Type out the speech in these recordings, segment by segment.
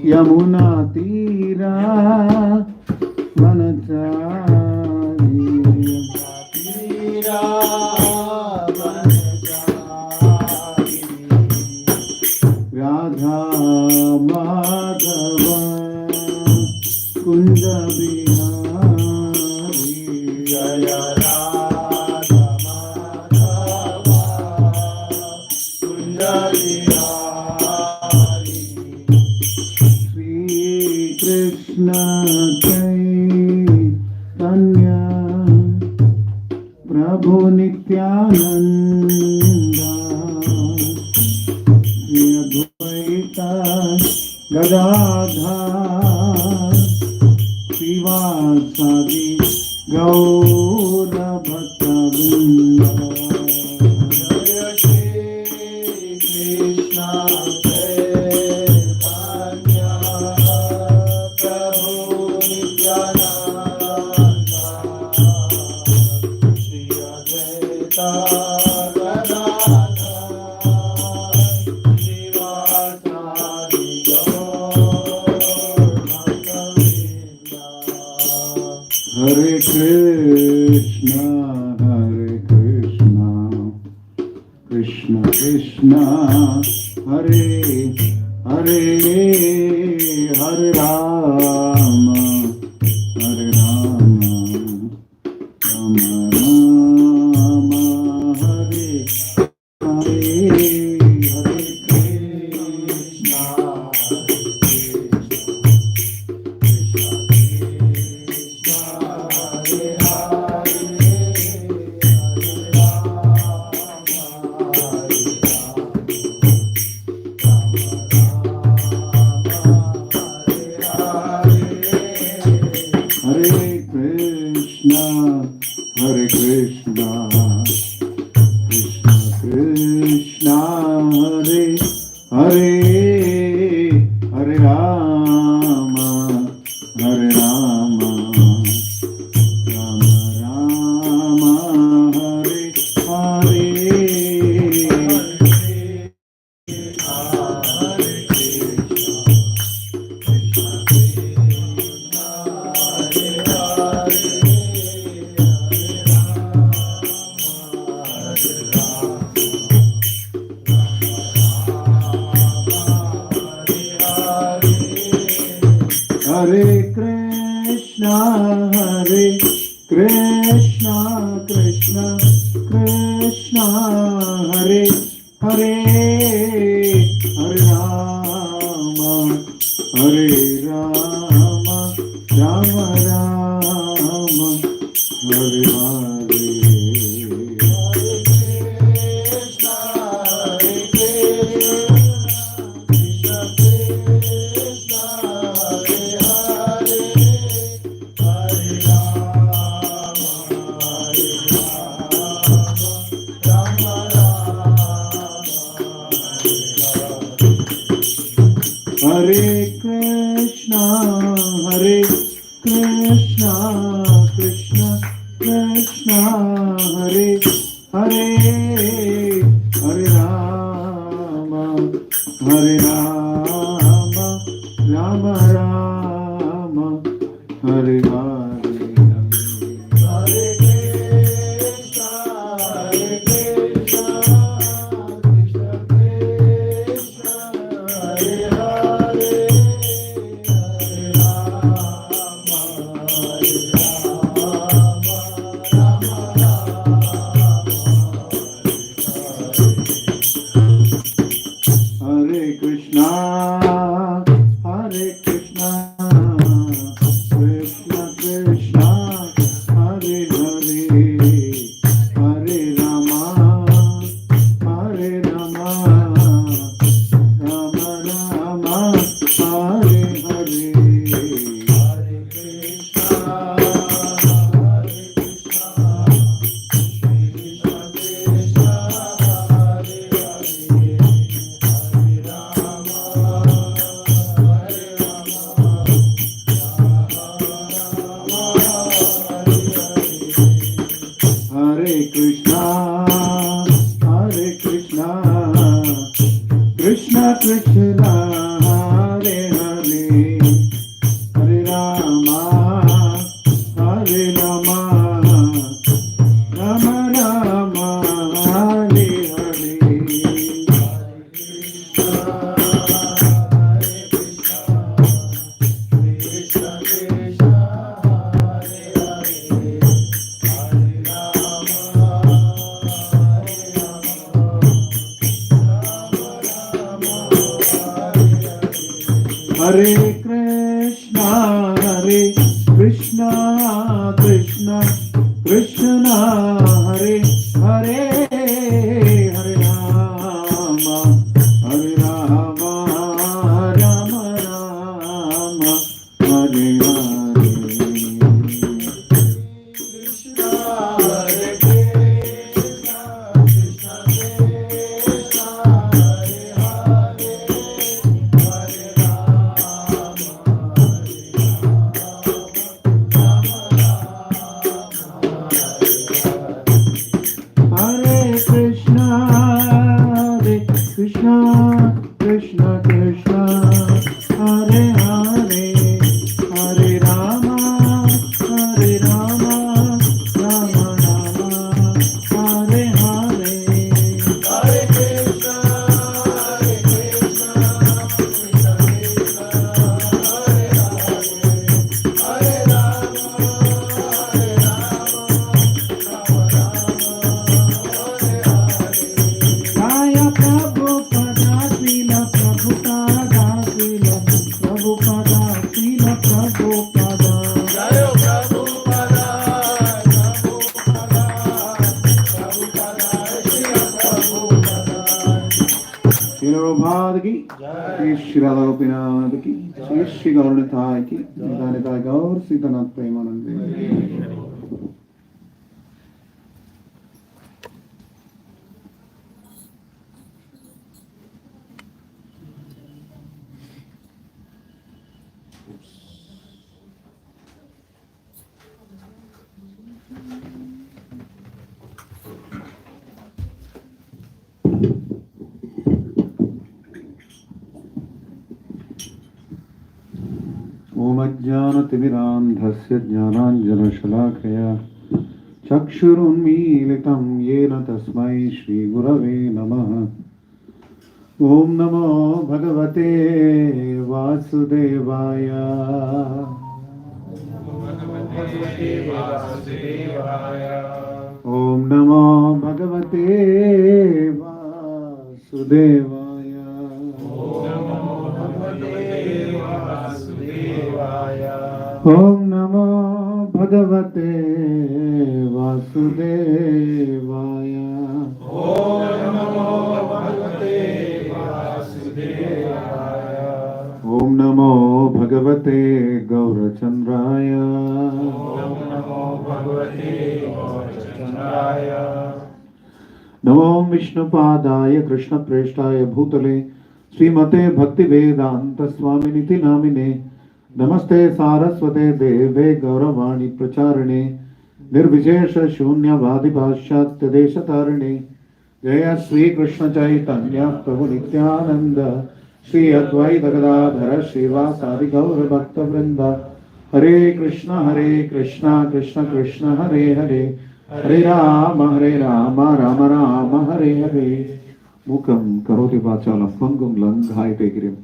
यमुना तीरा वनचारी राधा माधव कुंज बिहारी जय राधा माधव कुंज बिहारी श्री कृष्ण चैतन्य प्रभु नित्यानंद अद्वैता गदाधर श्रीवासादि गौर भक्तवृंद जय श्री कृष्ण चैतन्य प्रभु Nityanand Shri Advaita Hare Krishna, Krishna Krishna, Hare Hare, Hare Rama, Hare Rama, Rama Rama, Hare Hare, Hare Krishna, Hare Krishna, Krishna Krishna, Hare Hare, Hare Rama, Hare Rama, Rama Rama, Hare Hare, Hare Krishna, Hare Krishna, Krishna Krishna, Hare Hare, Hare Rama, Hare Rama, Rama Rama, Hare Hare. Hare Krishna, Hare Krishna, Krishna Krishna, Hare Hare, Hare Rama, Hare Rama, Rama Rama, Hare Hare. Hare Krishna, Hare Krishna, Krishna Krishna, Hare Hare, Hare Rama, Hare Rama, Rama Rama, Hare Hare, Hare Krishna, Hare Krishna, Krishna, Hare Krishna, Krishna Krishna, Hare Hare, Hare Rama, Hare Rama, Rama Rama, Hare Hare. Hare Krishna, Krishna Krishna, Hare Hare, Hare Rama, Rama Rama, Hare Hare. Hare Krishna, Krishna Krishna, Hare Hare, Hare Rama, Rama Rama, Hare Hare. Hare Krishna, Jaya Prabhupada, Srila Prabhupada, Srila Prabhupada, Srila Prabhupada. Jaya Prabhupada, Srila Prabhupada ki, Sri Srila Gopinath ki, Sri Sri Gauranathai ki, Nitai Gaur Sitanath Premanande. Om Ajnanatimirandhasya Jnananjanashalakaya Chakshurunmilitam Yena Tasmai Shri Gurave Namaha. Om Namo Bhagavate Vasudevaya. Om Namo Bhagavate Vasudevaya. Om Namo Bhagavate Vasudevaya. Om Namo Bhagavate Gaurachandraya. Namo Vishnupadaya Krishna Preshtaya Bhutale Srimate Bhakti Vedanta Swaminiti Namine Namaste Saraswate Deve Gauravani Pracharane Nirvishesha Shunya Vadibhashyatya Deshatarane Jaya Sri Krishna Chaitanya Prabhu Nityananda Sri Advaita Gadadhara Srivasadi Gaura Bhakta Vrinda Hare Krishna Krishna Krishna Hare Hare Hare Rama Rama Rama Hare Hare. Mukam karoti vachalam pangum langhayate girim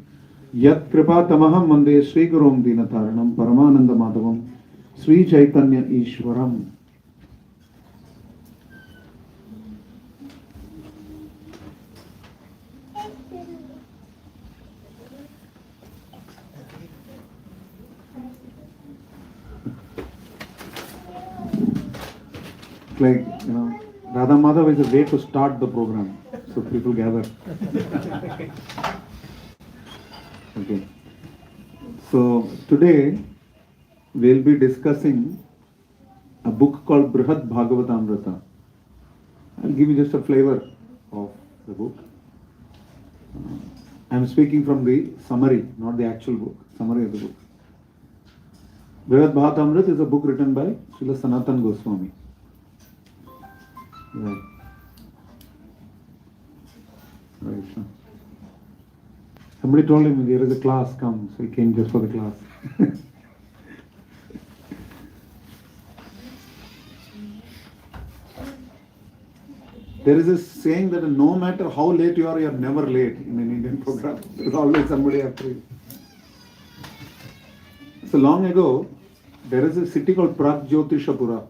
Yat kripa tamaham vande Sri Gurum Dinataranam Paramananda Madhavam Sri Chaitanya Ishwaram. Like, Radha Madhav is a way to start the program, so people gather. Okay. So today we'll be discussing a book called Bhagvatamrita. I'll give you just a flavor of the book. I'm speaking from the summary, not the actual book, summary of the book. Bhagvatamrita is a book written by Srila Sanatana Goswami. Right. Right. Somebody told him there is a class, come. So he came just for the class. There is a saying that no matter how late you are never late in an Indian program. There is always somebody after you. So long ago, there is a city called Pragjyotishapura.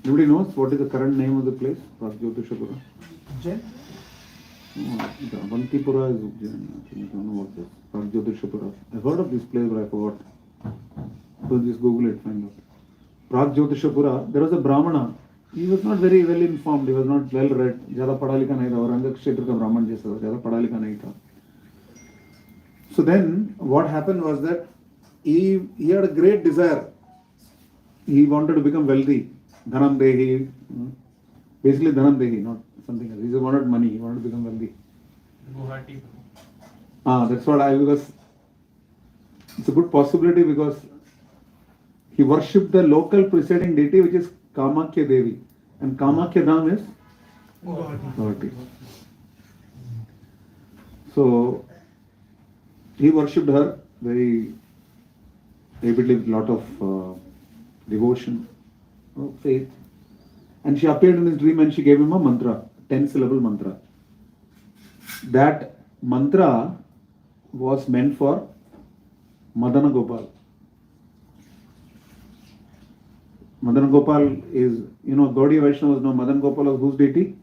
Nobody knows what is the current name of the place? Pragjyotishapura. Jen? Avantipura is Ujjain. I don't know what this. Pragjyotishapura. I've heard of this place, but I forgot. So just Google it, find out. Pragjyotishapura. There was a Brahmana. He was not very well informed. He was not well read. ज़्यादा पढ़ा लिखा नहीं था. औरंग क्षेत्र का ब्राह्मण जैसा था. ज़्यादा पढ़ा लिखा नहीं था. So then, what happened was that he had a great desire. He wanted to become wealthy. Dhanam Dehi. Basically, Dhanam Dehi, not something else. He just wanted money. He wanted to become wealthy. That's what because it's a good possibility because he worshipped the local presiding deity, which is Kamakya Devi. And Kamakya Dham is Guwahati. So he worshipped her very avidly with a lot of devotion, faith. And she appeared in his dream and she gave him a mantra, 10-syllable mantra. That mantra was meant for Madana Gopal. Madana Gopal is, Gaudiya Vaishnavas know Madan Gopal was whose deity?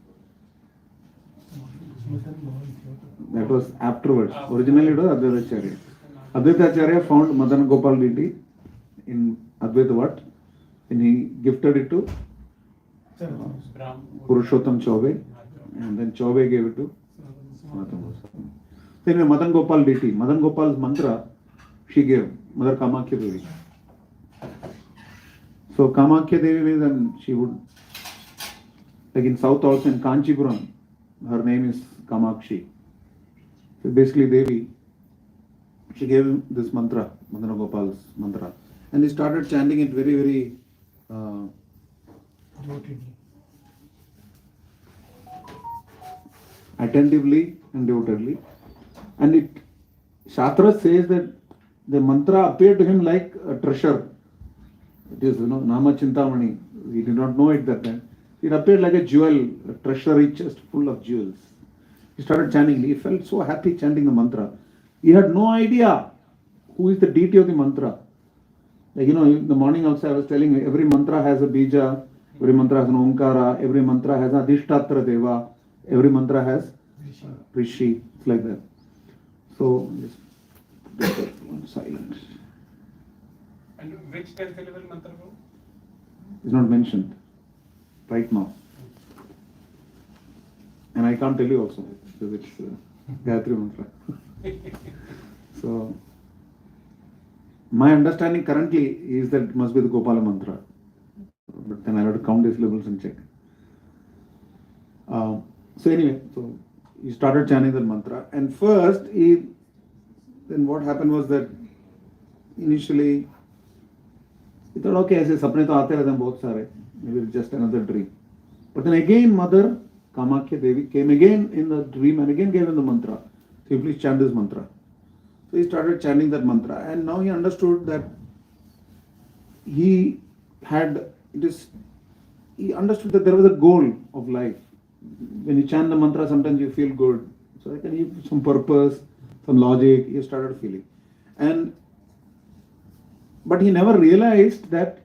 That was afterwards. Originally it was Advaita Acharya. Advaita Acharya found Madana Gopal deity in Advaita Vat and he gifted it to Purushottam Chaube and then Chaube gave it to Sanatana Goswami. So anyway, Madan Gopal deity, Madan Gopal's mantra she gave, Mother Kamakya Devi. So Kamakya Devi means, and she would, like in South also in Kanchipuram, her name is Kamakshi. So basically Devi, she gave him this mantra, Madana Gopal's mantra. And he started chanting it very, very attentively and devotedly. And it, Shastra says that the mantra appeared to him like a treasure. It is, Nama Chintamani. He did not know it that time. It appeared like a jewel, a treasury chest full of jewels. He started chanting. He felt so happy chanting the mantra. He had no idea who is the deity of the mantra. Like, in the morning also I was telling you, every mantra has a bija, every mantra has an omkara, every mantra has an adhishtatra deva, every mantra has Rishi. It's like that. So, just silent. And which 10th syllable mantra? It's not mentioned right now. And I can't tell you also because it's Gayatri mantra. So, my understanding currently is that it must be the Gopala mantra. But then I'll have to count the syllables and check. So anyway, so he started chanting that mantra. And first, then what happened was that initially, he thought, okay, ऐसे सपने तो आते रहते हैं बहुत सारे. Maybe it's just another dream. But then again, Mother Kamakya Devi came again in the dream and again gave him the mantra. So you please chant this mantra. So he started chanting that mantra. And now he understood that he understood that there was a goal of life. When you chant the mantra, sometimes you feel good. So I can give some purpose, some logic. He started feeling. But he never realized that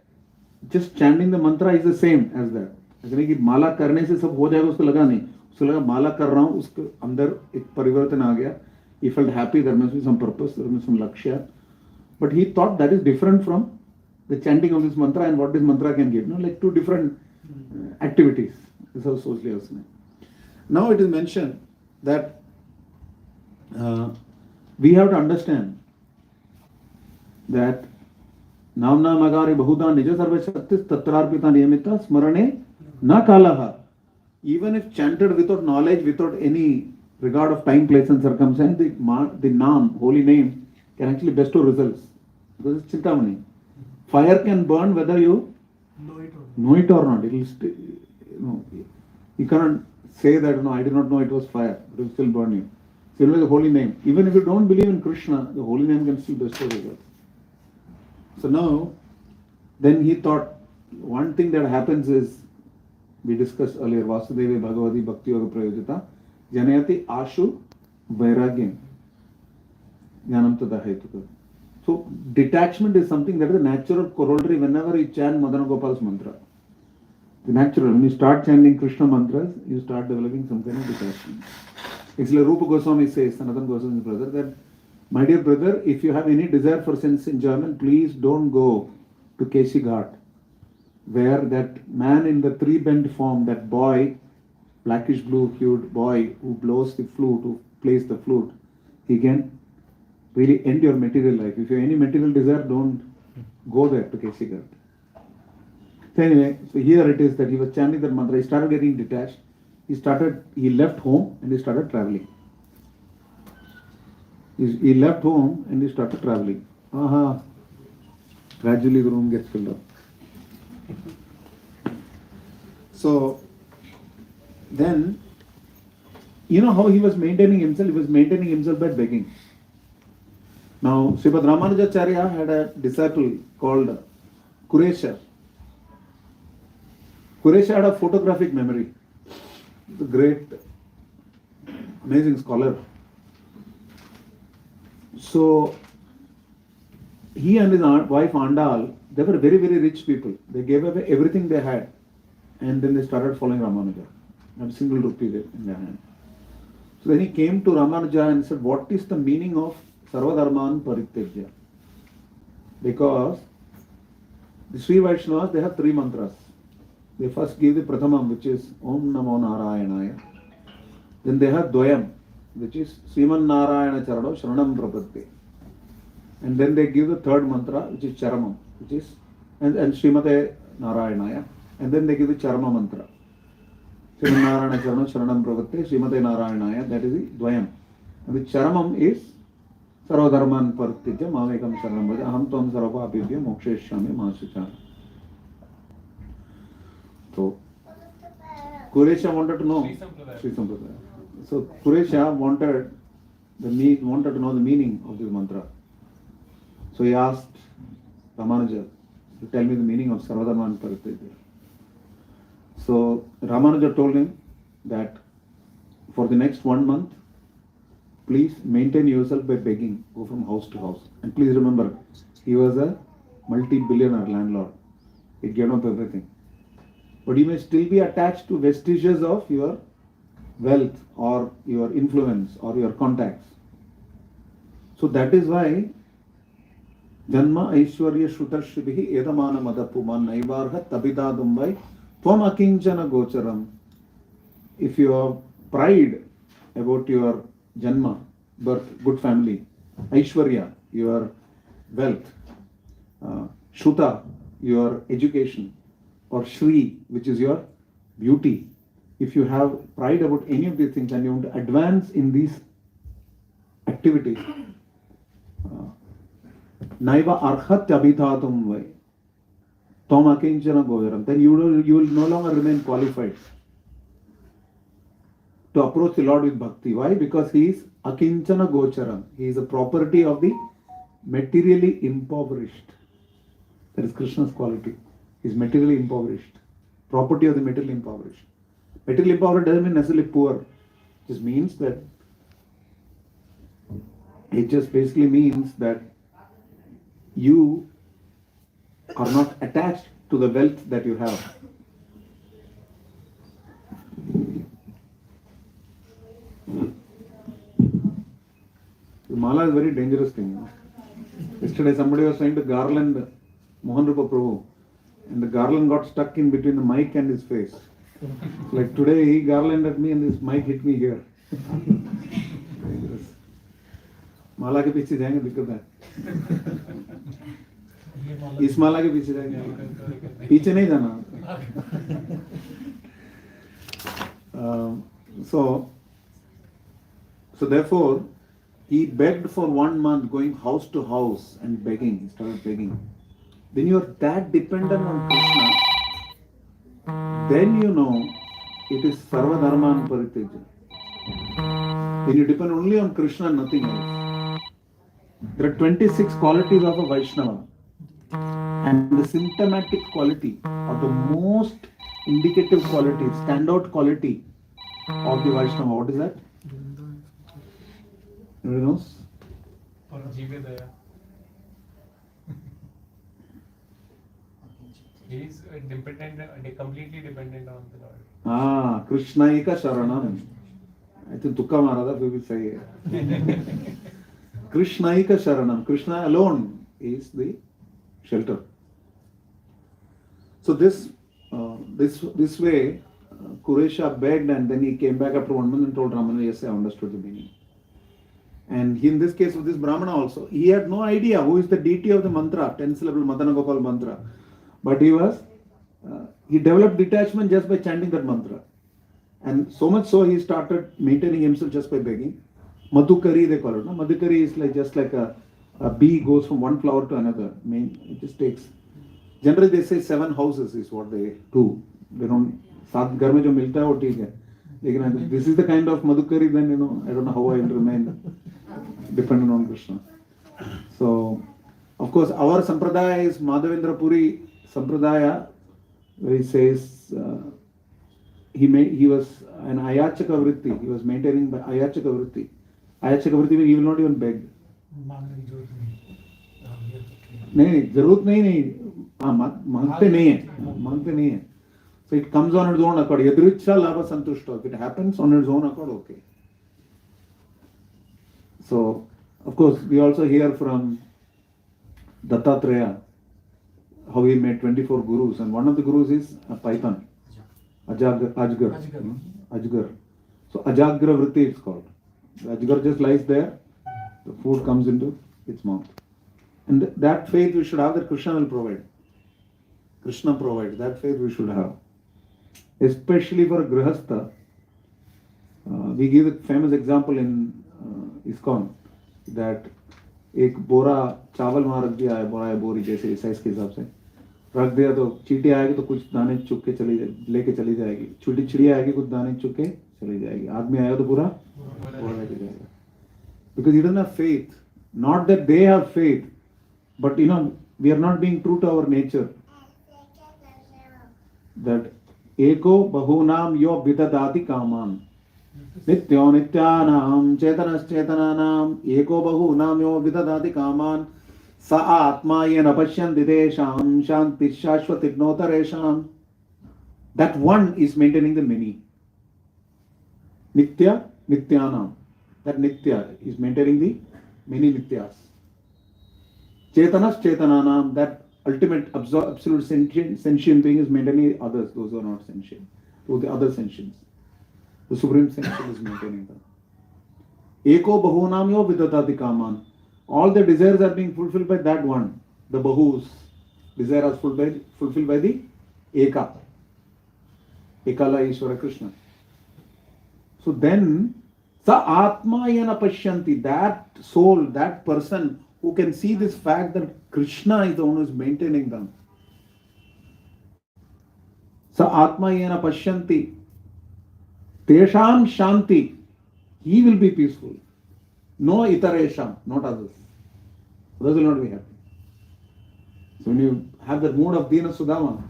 just chanting the mantra is the same as that. ऐसा नहीं कि माला करने से सब हो जाएगा उसको लगा नहीं. उसको लगा माला कर रहा हूँ उसके अंदर एक परिवर्तन आ गया. He felt happy, there must be some purpose, there must be some lakshya. But he thought that is different from the chanting of this mantra and what this mantra can give. Like two different activities. This is how socially. Now it is mentioned that we have to understand that Namna Magari Bahuda Nija Sarva Shaktis Tatrarpita Niyamita Smarane Na Kalaha. Even if chanted without knowledge, without any regard of time, place and circumstance, the Naam, holy name, can actually bestow results. Because it's Chintamani. Fire can burn whether you know it or not. no, you cannot say that, no, I did not know it was fire, it will still burn you. Similarly, the holy name. Even if you don't believe in Krishna, the holy name can still bestow results. So now, then he thought, one thing that happens is, we discussed earlier, Vasudevi Bhagavati Bhakti Yoga Prayojita, Janayati Ashu Vairagyam Jnanam Tada Hetuka. So, detachment is something that is a natural corollary whenever you chant Madana Gopal's mantra. The natural, when you start chanting Krishna mantras, you start developing some kind of detachment. Actually, Rupa Goswami says, Sanatana Goswami's brother, that, my dear brother, if you have any desire for sense enjoyment, please don't go to Keshi Ghat, where that man in the three-bent form, that boy, blackish blue hued boy who blows the flute, who plays the flute, he can really end your material life. If you have any material desire, don't go there to Keshi Ghat. So anyway, so here it is that he was chanting that mantra, he started getting detached, he left home and he started traveling. He left home and he started traveling. Gradually the room gets filled up. So then, you know how he was maintaining himself? He was maintaining himself by begging. Now, Srimad Ramanujacharya had a disciple called Kuresha. Kuresha had a photographic memory. The great, amazing scholar. So, he and his wife Andal, they were very, very rich people. They gave away everything they had. And then they started following Ramanuja. Not a single rupee in their hand. So then he came to Ramanuja and said, what is the meaning of Sarvadharman Parityajya? Because the Sri Vaishnavas, they have three mantras. They first give the Prathamam, which is Om Namo Narayanaya. Then they have Dvayam, which is Sriman Narayana Charano Sharanam Prapatti. And then they give the third mantra, which is Charamam, which is, and Srimate Narayanaya. And then they give the Charama mantra. Sriman Narayana Charano Sharanam Prapatti, Srimate Narayanaya, that is the Dvayam. And the Charamam is Sarvadharman Paritijya, Mamekam Sharanam Bhaja, Aham Tvam Sarva Apibhya, Moksheshyami Mahasuchana. So, Kuresha wanted to know. Sri Sampradaya. So, Kuresha wanted to know the meaning of this mantra. So, he asked Ramanuja to tell me the meaning of Sarvadharman Parityajya. So, Ramanuja told him that for the next 1 month, please maintain yourself by begging, go from house to house. And please remember, he was a multi-billionaire landlord. He gave up everything. But you may still be attached to vestiges of your wealth or your influence or your contacts. So that is why Janma Aishwarya Shrutashribihi Edamana Madapuman Naivarha Tabidadumbai Tvam Akinchana Gocharam. If you have pride about your Janma, birth, good family, Aishwarya, your wealth, Shruta, your education, or Shri, which is your beauty. If you have pride about any of these things and you want to advance in these activities, Naiva Arhat Abhitatum Vai, Tom Akinchana Gojaram, then you will no longer remain qualified to approach the Lord with bhakti. Why? Because he is Akinchana Gocharam. He is a property of the materially impoverished. That is Krishna's quality. He is materially impoverished. Property of the materially impoverished. Materially impoverished doesn't mean necessarily poor. It just means that, it just basically means that you are not attached to the wealth that you have. The mala is a very dangerous thing. Yesterday somebody was trying to garland Mohan Rupa Prabhu, and the garland got stuck in between the mic and his face. Like today he garlanded me and this mic hit me here. Dangerous. माला के पीछे जाएंगे दिक्कत है. इस माला के पीछे जाएंगे, पीछे नहीं जाना. So therefore he begged for 1 month, going house to house and begging. He started begging. When you are that dependent on Krishna, then you know it is Sarva Dharman Parityaja. When you depend only on Krishna, nothing else. There are 26 qualities of a Vaishnava. And the symptomatic quality, or the most indicative quality, standout quality of the Vaishnava, what is that? Anybody knows? Jivedaya. He is completely dependent on the Lord. Krishnaika Sharanam. I think Kumara will say Krishnaika Sharanam. Krishna alone is the shelter. So this way, Kuresha begged, and then he came back after 1 month and told Ramana, yes, I understood the meaning. And in this case with this Brahmana also, he had no idea who is the deity of the mantra, 10 syllable Madana Gopal mantra. But he developed detachment just by chanting that mantra. And so much so he started maintaining himself just by begging. Madhukari they call it. No? Madhukari is just like a bee goes from one flower to another. I mean, it just takes. Generally they say 7 houses is what they do. They don't. सात घर में जो मिलता है वो ठीक है. लेकिन this is the kind of Madhukari, then I don't know how I will remain dependent on Krishna. So, of course, our sampradaya is Madhavendra Puri sampradaya, where he says he was an ayachaka vritti. He was maintaining by ayachaka vritti. Ayachaka vritti means he will not even beg. नहीं जरूरत नहीं मांगते नहीं है. So it comes on its own accord. Yadricha lava santushta. If it happens on its own accord, okay. So, of course, we also hear from Dattatreya how he made 24 gurus, and one of the gurus is a python, Ajgar. So Ajagra Vritti it's called. The Ajgar just lies there, the food comes into its mouth. And that faith we should have, that Krishna will provide. Krishna provides, that faith we should have. Especially for a Grihastha. We give a famous example in ISKCON that एक बोरा चावल वहाँ रख दिया है, बोरा है बोरी जैसे size के हिसाब से रख दिया, तो चींटी आएगी तो कुछ दाने चुग के लेके चली जाएगी, छोटी चिड़िया आएगी कुछ दाने चुग के चली जाएगी, आदमी आएगा तो पूरा बोरा लेके जाएगा. Because he doesn't have faith. Not that they have faith, but we are not being true to our nature. That eko bahunam yo vidadati kaman. Nityo nityanam chetanam eko bahunam yo vidadati kaman sa atma yena pashyanti desham shanti shashvatignotaresham. That one is maintaining the many. Nitya nityanam. That nitya is maintaining the many nityas. Chetanas chetananam. That ultimate absolute sentient being is maintaining others, those who are not sentient, those the other sentients. The supreme sentient is maintaining them. Eko bahunam yo vidadati kaman. All the desires are being fulfilled by that one. The bahus desire is fulfilled by the eka. Ekala Ishvara Krishna. So then sa atma yana pashyanti. That soul, that person who can see this fact that Krishna is the one who is maintaining them. Sa atma yena pashyanti. Tesham shanti. He will be peaceful. No itaresham, not others. Others will not be happy. So when you have that mood of Dina Sudama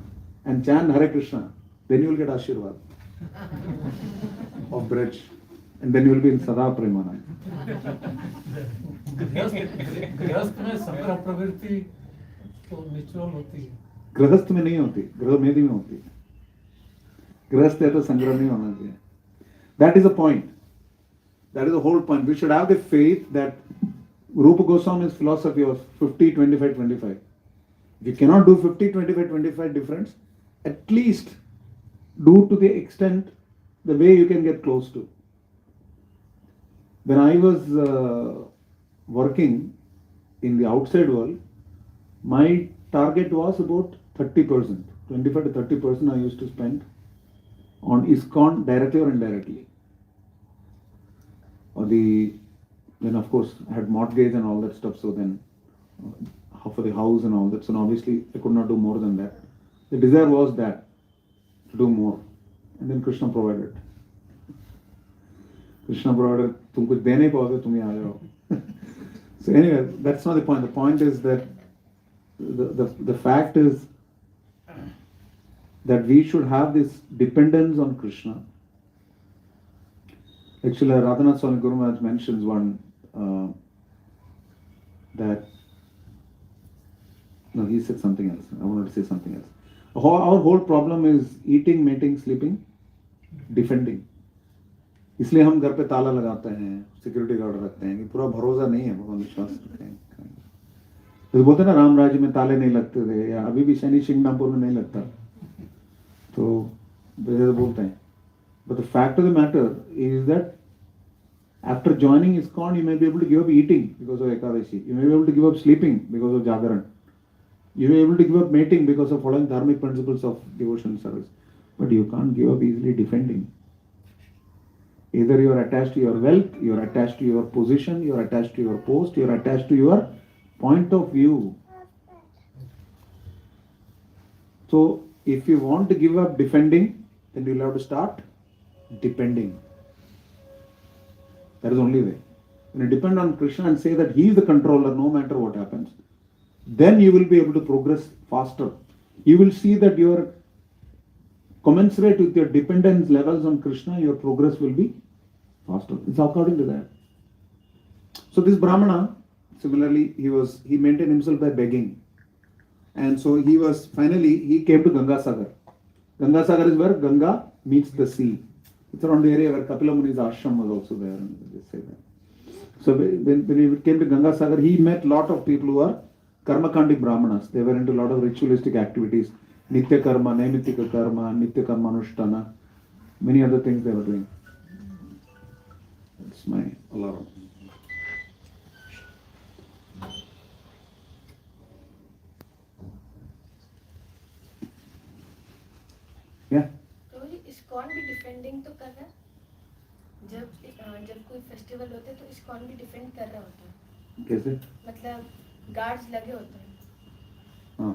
and chant Hare Krishna, then you will get Ashirvad of Braj. And then you will be in Sada Premanand. गृहस्थ में संग्रह प्रवृत्ति तो natural होती है. गृहस्थ में नहीं होती, गृह मेधि में होती है. गृहस्थ है तो संग्रह नहीं होना चाहिए. That is the point. That is the whole point. We should have the faith that Rupa Goswami's philosophy was 50, 25, 25. If you cannot do 50, 25, 25 difference, at least do to the extent the way you can get close to. When I was working in the outside world, my target was about 30%. 25 to 30% I used to spend on ISKCON directly or indirectly. Then of course I had mortgage and all that stuff, so then for the house and all that, so obviously I could not do more than that. The desire was that, to do more. and then Krishna provided. Krishna provided, तुम कुछ दे नहीं पाओगे, तुम ही आ जाओ. So anyway, that's not the point. The point is that the fact is that we should have this dependence on Krishna. Actually, Radhanath Swami Guru Maharaj mentions one that no, he said something else. I wanted to say something else. Our whole problem is eating, mating, sleeping, defending. इसलिए हम घर पे ताला लगाते हैं, security guard रखते हैं कि पूरा भरोसा नहीं है, भगवान विश्वास रखते हैं. तो बोलते हैं ना, राम राज्य में ताले नहीं लगते थे, या अभी भी शनि सिंगनापुर में नहीं लगता, तो बोलते हैं. But the fact of the matter is that after joining ISKCON, you may be able to give up eating because of Ekadashi. You may be able to give up sleeping because of Jagaran. You may be able to give up mating because of following dharmic principles of devotion service. But you can't give up easily defending. Either you are attached to your wealth, you are attached to your position, you are attached to your post, you are attached to your point of view. So, if you want to give up defending, then you will have to start depending. That is the only way. When you depend on Krishna and say that He is the controller no matter what happens, then you will be able to progress faster. You will see that your commensurate with your dependence levels on Krishna, your progress will be faster. It's according to that. So this Brahmana, similarly, he maintained himself by begging. And so he came to Ganga Sagar. Ganga Sagar is where Ganga meets the sea. It's around the area where Kapila Muni's ashram was also there. And they say that. So when he came to Ganga Sagar, he met a lot of people who are Karmakandi Brahmanas. They were into a lot of ritualistic activities. Nitya Karma, Naimitika Karma, Nitya Karma Anushtana. Many other things they were doing. That's my alarm. Yeah? तो ISKCON भी defending तो कर रहा है. जब कोई festival होते हैं तो ISKCON भी डिफेंड कर रहा होता है. कैसे? मतलब गार्ड्स लगे होते हैं. हाँ.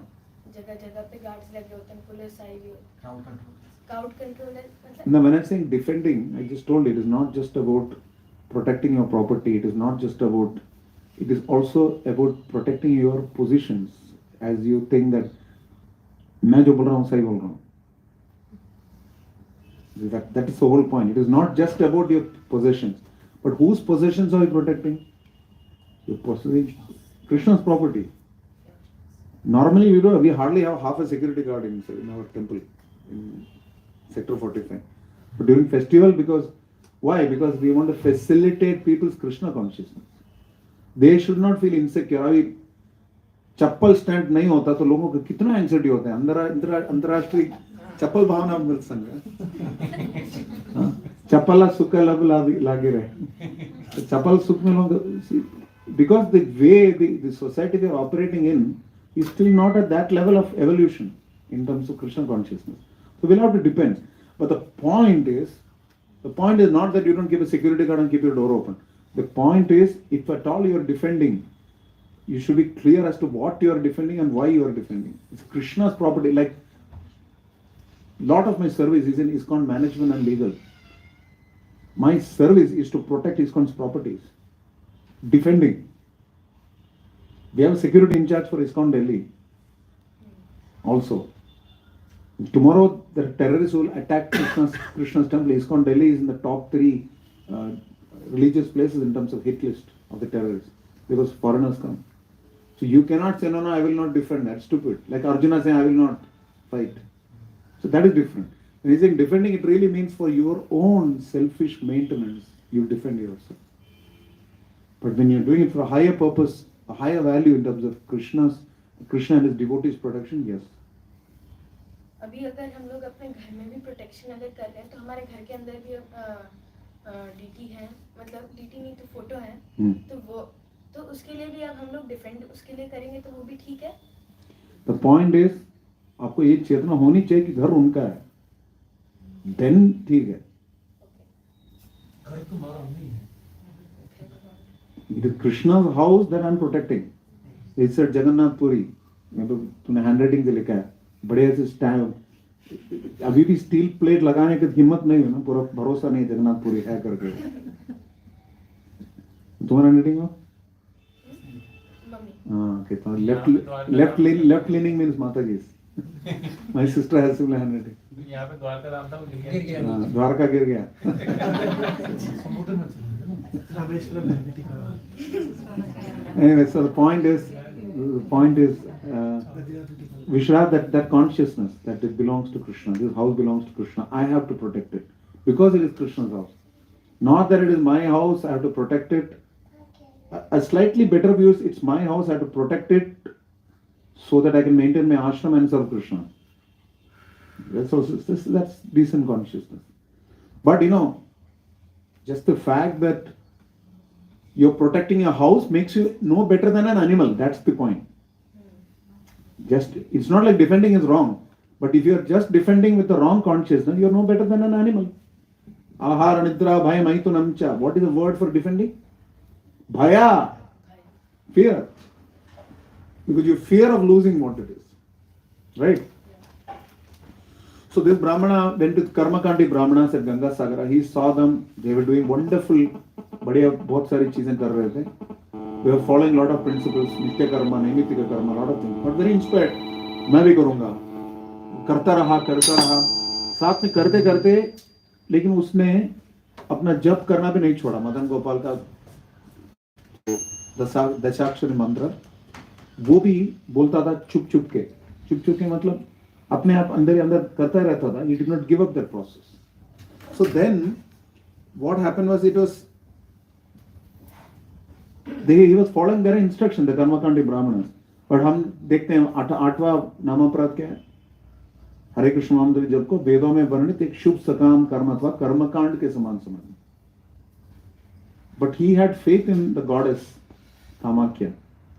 जगह जगह पे गार्ड्स लगे होते हैं, पुलिस आई हुई होती है. Crowd control है मतलब. No, when I'm saying defending, I just told you, it is not just about protecting your property. It is not just about. It is also about protecting your positions. As you think that मैं जो बोल रहा हूँ सही बोल रहा हूँ. That is the whole point. It is not just about your possessions, but whose possessions are you protecting? Your possessions, Krishna's property. Normally we hardly have half a security guard in our temple in Sector 45. But during festival, why? Because we want to facilitate people's Krishna consciousness. They should not feel insecure. अभी चप्पल stand नहीं होता तो लोगों को कितना anxiety होता है. अंतरराष्ट्रीय चप्पल भावना मिल संग चप्पल सुख लागे रहे. चप्पल सुख में लोग, because the way the society they are operating in is still not at that level of evolution in terms of Krishna consciousness. So we'll have to depend. But the point is not that you don't keep a security guard and keep your door open. The point is, if at all you are defending, you should be clear as to what you are defending and why you are defending. It's Krishna's property. Like, lot of my service is in ISKCON management and legal. My service is to protect ISKCON's properties. Defending. We have a security in charge for ISKCON Delhi. Also. Tomorrow, the terrorists will attack Krishna's temple. ISKCON Delhi is in the top 3 religious places in terms of hit list of the terrorists. Because foreigners come. So you cannot say, no, I will not defend. That's stupid. Like Arjuna saying, I will not fight. So that is different. When he's saying defending, it really means for your own selfish maintenance, you defend yourself. But when you're doing it for a higher purpose, a higher value in terms of Krishna and his devotees' protection, yes. अभी अगर हम लोग अपने घर में भी protection अगर कर रहे हैं तो हमारे घर के अंदर भी डीटी है, मतलब डीटी नहीं तो फोटो है, तो उसके लिए भी अब हम लोग डिफेंड उसके लिए करेंगे तो वो भी ठीक है. The point is, आपको ये चेतना होनी चाहिए कि घर उनका है. Then ठीक है. घर तुम्हारा नहीं है. It is Krishna's house that I'm protecting. It's at Jagannath Puri. तूने handwriting से लिखा है. बड़े से अभी भी स्टील प्लेट लगाने की हिम्मत नहीं है ना, पूरा भरोसा नहीं जगन्नाथपुरी है करके। तुम्हारा नीडिंग हो? हाँ, कहता हूँ लेफ्ट लीनिंग मीन्स माता जी। My sister has similar handwriting. यहाँ पे द्वारका धाम था, वो गिर गया। हाँ, द्वारका गिर गया। Anyway, so the point is we should have that consciousness that it belongs to Krishna. This house belongs to Krishna. I have to protect it because it is Krishna's house. Not that it is my house, I have to protect it. A slightly better view is it's my house, I have to protect it so that I can maintain my ashram and serve Krishna. That's decent consciousness. But just the fact that you're protecting your house makes you no better than an animal. That's the point. It's not like defending is wrong. But if you're just defending with the wrong consciousness, you're no better than an animal. Ahara nidra bhaya maitunamcha. What is the word for defending? Bhaya. Fear. Because you fear of losing what it is. Right? So this Brahmana went to Karmakandi Brahmanas at Ganga Sagara. He saw them. They were doing wonderful. बढ़िया बहुत सारी चीजें कर रहे थे. They were following lot of principles. नित्य कर्म, नैमित्तिक कर्म, lot of things. But very inspired. मैं भी करूँगा. करता रहा. साथ में करते करते, लेकिन उसने अपना जप करना भी नहीं छोड़ा. मदन गोपाल का दशाक्षरी मंत्र वो भी बोलता था चुप के मतलब अपने आप अंदर करता रहता था. He did not give up that process. So then what happened was he was following their instruction, the Karmakandi Brahmanas. But हम देखते हैं 8वां नामापराध क्या है? हरे कृष्ण महामंत्र जप को वेदों में वर्णित एक शुभ सकाम कर्म अथवा कर्मकांड के समान समझना. But he had faith in the goddess Kamakya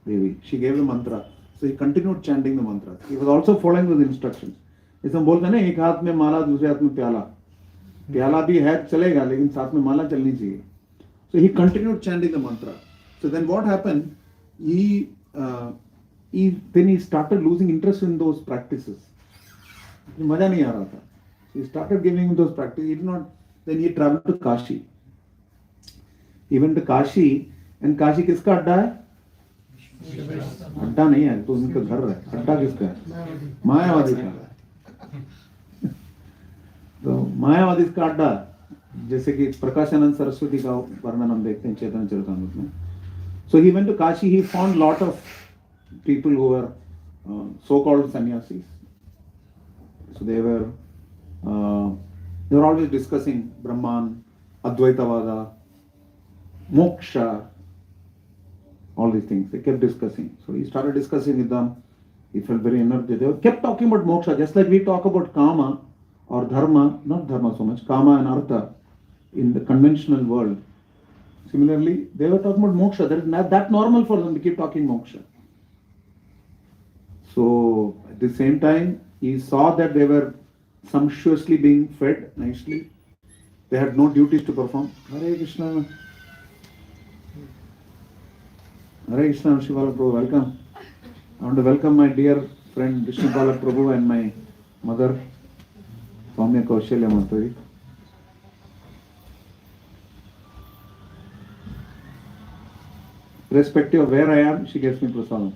Devi. She gave the mantra. So he continued chanting the mantra. He was also following those instructions. इसमें बोलते हैं ना, एक हाथ में माला दूसरे हाथ में प्याला भी है चलेगा, लेकिन साथ में माला चलनी चाहिए. So he continued chanting the mantra. So then what happened? Then he started losing interest in those practices. मजा नहीं आ रहा था. So he started giving him those practices. Then he traveled to Kashi. He went to Kashi, and Kashi किसका अड्डा है? अड्डा नहीं है, तो उनका घर है. अड्डा किसका है? मायावादी का. तो मायावादी का अड्डा, जैसे कि प्रकाशानंद सरस्वती का वर्णन हम देखते हैं चैतन्य चरितामृत में. So he went to Kashi. He found lot of people who were so-called sannyasis. So they were always discussing Brahman, Advaitavada, Moksha, all these things. They kept discussing. So he started discussing with them. He felt very energetic. They kept talking about moksha, just like we talk about kama or dharma, not dharma so much, kama and artha in the conventional world. Similarly, they were talking about moksha. That is not that normal for them to keep talking moksha. So at the same time, he saw that they were sumptuously being fed nicely. They had no duties to perform. Hare Krishna. Hare Krishna, Vishnu Balak Prabhu, welcome. I want to welcome my dear friend Vishnu Balak Prabhu and my mother, Soumya Kaushalya Mataji. Irrespective of where I am, she gets me prasadam.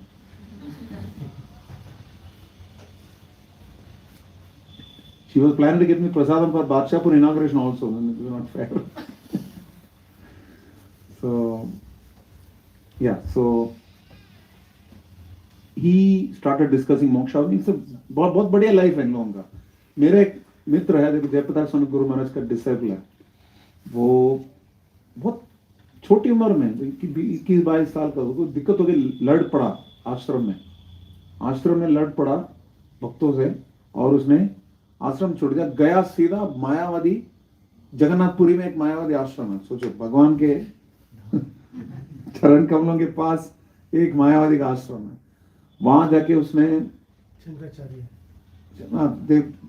She was planning to get me prasadam for Badshapur inauguration also, and it was not fair. So he started discussing moksha. It's a बहुत बढ़िया life है इन लोगों का. मेरे एक मित्र है, देखो जयप्रकाश स्वामी गुरु महाराज का डिसाइपल है. वो बहुत छोटी उम्र में 21-22 साल का, उसको दिक्कत हो गई, लड़ पड़ा आश्रम में लड़ पड़ा भक्तों से, और उसने आश्रम छोड़ दिया, गया सीधा मायावादी. जगन्नाथपुरी में एक मायावादी आश्रम है. सोचो, भगवान के चरण कमलों के पास एक मायावादी का आश्रम है. वहां जाके उसने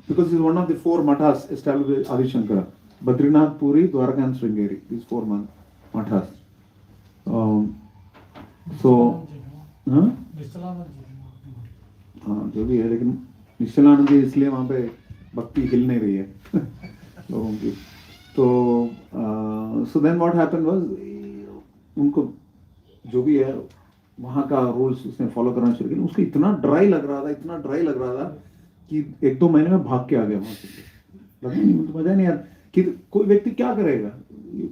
because he's one of the 4 mathas established by Adi Shankara, Badrinath, Puri, Dwarka and Sringeri, these 4 mathas. जो भी है, लेकिन निश्चलानंद जी इसलिए वहां पे भक्ति हिल नहीं रही है लोगों की। तो so then what happened was, उनको जो भी है वहाँ का रूल्स उसने फॉलो करना शुरू किया। उसको इतना ड्राई लग रहा था, इतना ड्राई लग रहा था कि 1-2 महीने में भाग के आ गया वहाँ से। लगा नहीं, मुझे मजा नहीं यार कि कोई व्यक्ति क्या करेगा।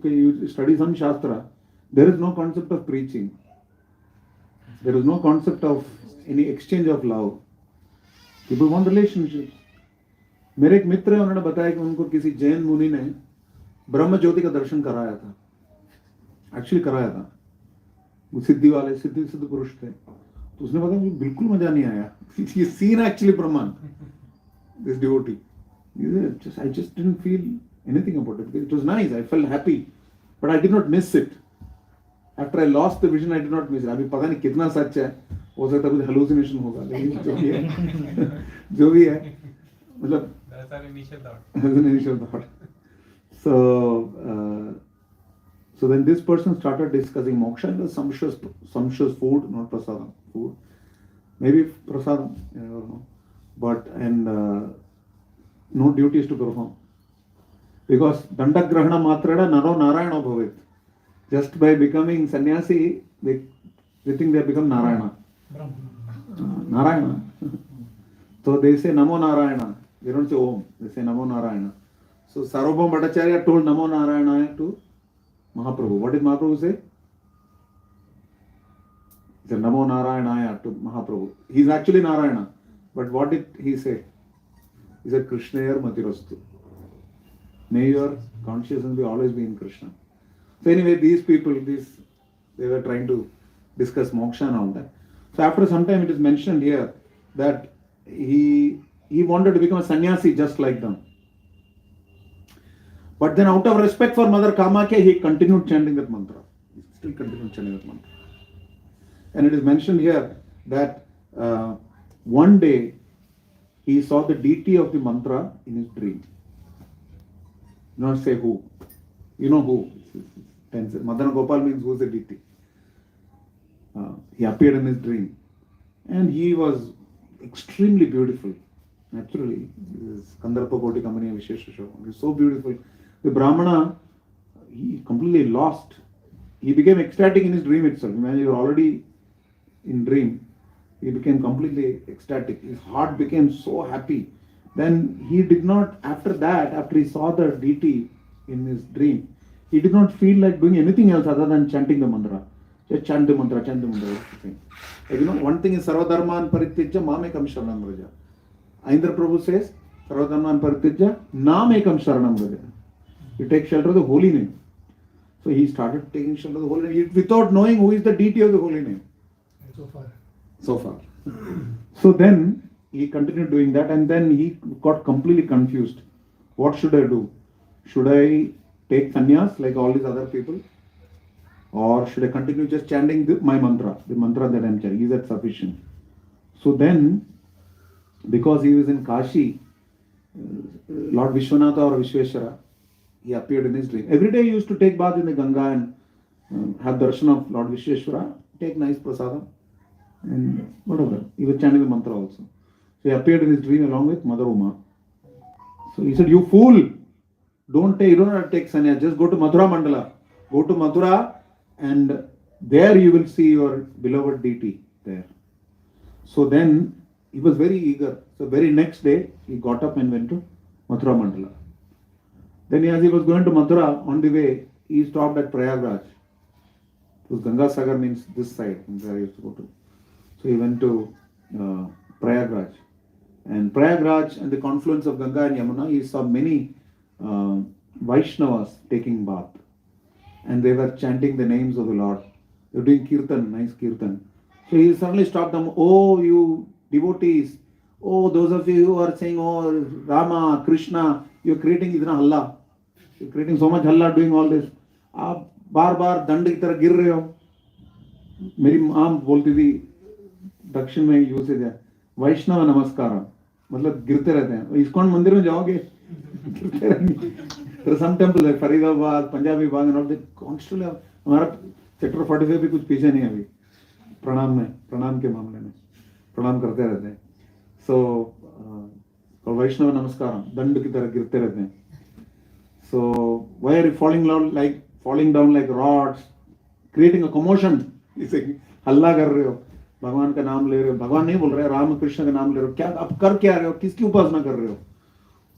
You study some shastra, there is no concept of preaching, there is no concept of any exchange of love, people want relationship. मेरे एक मित्र है, उन्होंने बताया कि उनको किसी जैन मुनि ने ब्रह्म ज्योति का दर्शन कराया था, एक्चुअली कराया था। वो सिद्धि वाले सिद्ध पुरुष थे। तो उसने बताया मुझे बिल्कुल मजा नहीं आया। ये scene actually Brahman, this devotee, I just didn't feel anything about it. It was nice, I felt happy, but I did not miss it. After I lost the vision, I did not miss it. अभी पता नहीं कितना सच है, हो सकता है कुछ hallucination होगा, लेकिन जो भी है जो भी है, मतलब that's our initial thought. as an initial thought. So then this person started discussing moksha and the sumptuous food, not prasadam, food, maybe prasadam, I don't know, but and no duties to perform, because dandagrahana matrana naro narayana bhavet. Just by becoming sannyasi, they think they have become narayana. Narayana. So they say namo narayana. They don't say om, they say namo narayana. So Sarvabhauma Bhattacharya told namo narayana to Mahaprabhu. What did Mahaprabhu say? He said namo narayana to Mahaprabhu. He is actually Narayana, but what did he say? He said Krishnayar matirastu. May your consciousness be always be in Krishna. So anyway, these people, they were trying to discuss moksha and all that. So after some time, it is mentioned here that he wanted to become a sannyasi just like them. But then out of respect for Mother Kamakya, he continued chanting that mantra. He still continued chanting that mantra. And it is mentioned here that one day he saw the deity of the mantra in his dream. Do not say who. You know who. Madana Gopal means who is the deity. He appeared in his dream. And he was extremely beautiful. Naturally, Kandarpa Koti Kamaniya Vishesha Shobha. He was so beautiful. The Brahmana, he completely lost. He became ecstatic in his dream itself. Imagine you were already in dream. He became completely ecstatic. His heart became so happy. Then he did not, after that, after he saw the deity in his dream, he did not feel like doing anything else other than chanting the mantra. Just chant the mantra, chant the mantra. Like, you know, one thing is Sarvadharman Paritijya Mamekam Sharanam Vraja. Indra Prabhu says, Sarvadharman Paritijya Namekam Sharanam Vraja. You take shelter of the holy name. So he started taking shelter of the holy name without knowing who is the deity of the holy name. So far. So then he continued doing that, and then he got completely confused. What should I do? Should I take sannyas like all these other people? Or should I continue just chanting my mantra, the mantra that I am chanting? Is that sufficient? So then, because he was in Kashi, Lord Vishwanatha or Vishweshwara, he appeared in his dream. Every day he used to take bath in the Ganga and have darshan of Lord Vishweshwara, take nice prasadam, and whatever. He was chanting the mantra also. So he appeared in his dream along with Mother Uma. So he said, you fool! You don't have to take sannyas, just go to Mathura Mandala. Go to Mathura and there you will see your beloved deity there. So then he was very eager. So very next day he got up and went to Mathura Mandala. Then as he was going to Mathura, on the way, he stopped at Prayagraj. Because Ganga Sagar means this side, where he used to go to. So he went to Prayagraj. And Prayagraj and the confluence of Ganga and Yamuna, he saw many Vaishnavas taking bath. And they were chanting the names of the Lord. They were doing kirtan, nice kirtan. So he suddenly stopped them. Oh, you devotees. Oh, those of you who are saying, oh, Rama, Krishna, you're creating idna halla. You're creating so much halla doing all this. आप बार बार दंड की तरह गिर रहे हो. मेरी माँ बोलती थी दक्षिण में यूसेज है वैष्णव नमस्कार, मतलब गिरते रहते हैं. इस्कॉन मंदिर में जाओगे गिरते रहेंगे. There are some temples like Faridabad, Punjabi Bagh and all that constantly. हमारा सेक्टर 45 भी कुछ पीछे नहीं है अभी प्रणाम के मामले में प्रणाम करते रहते हैं. So और वैष्णव नमस्कार दंड की तरह गिरते रहते हैं. So why are you falling down like rods, creating a commotion? इसे हल्ला कर रहे हो, भगवान का नाम ले रहे हो, भगवान नहीं बोल रहे, राम कृष्ण का नाम ले रहे हो, क्या अब कर क्या रहे हो, किसकी उपासना कर रहे हो?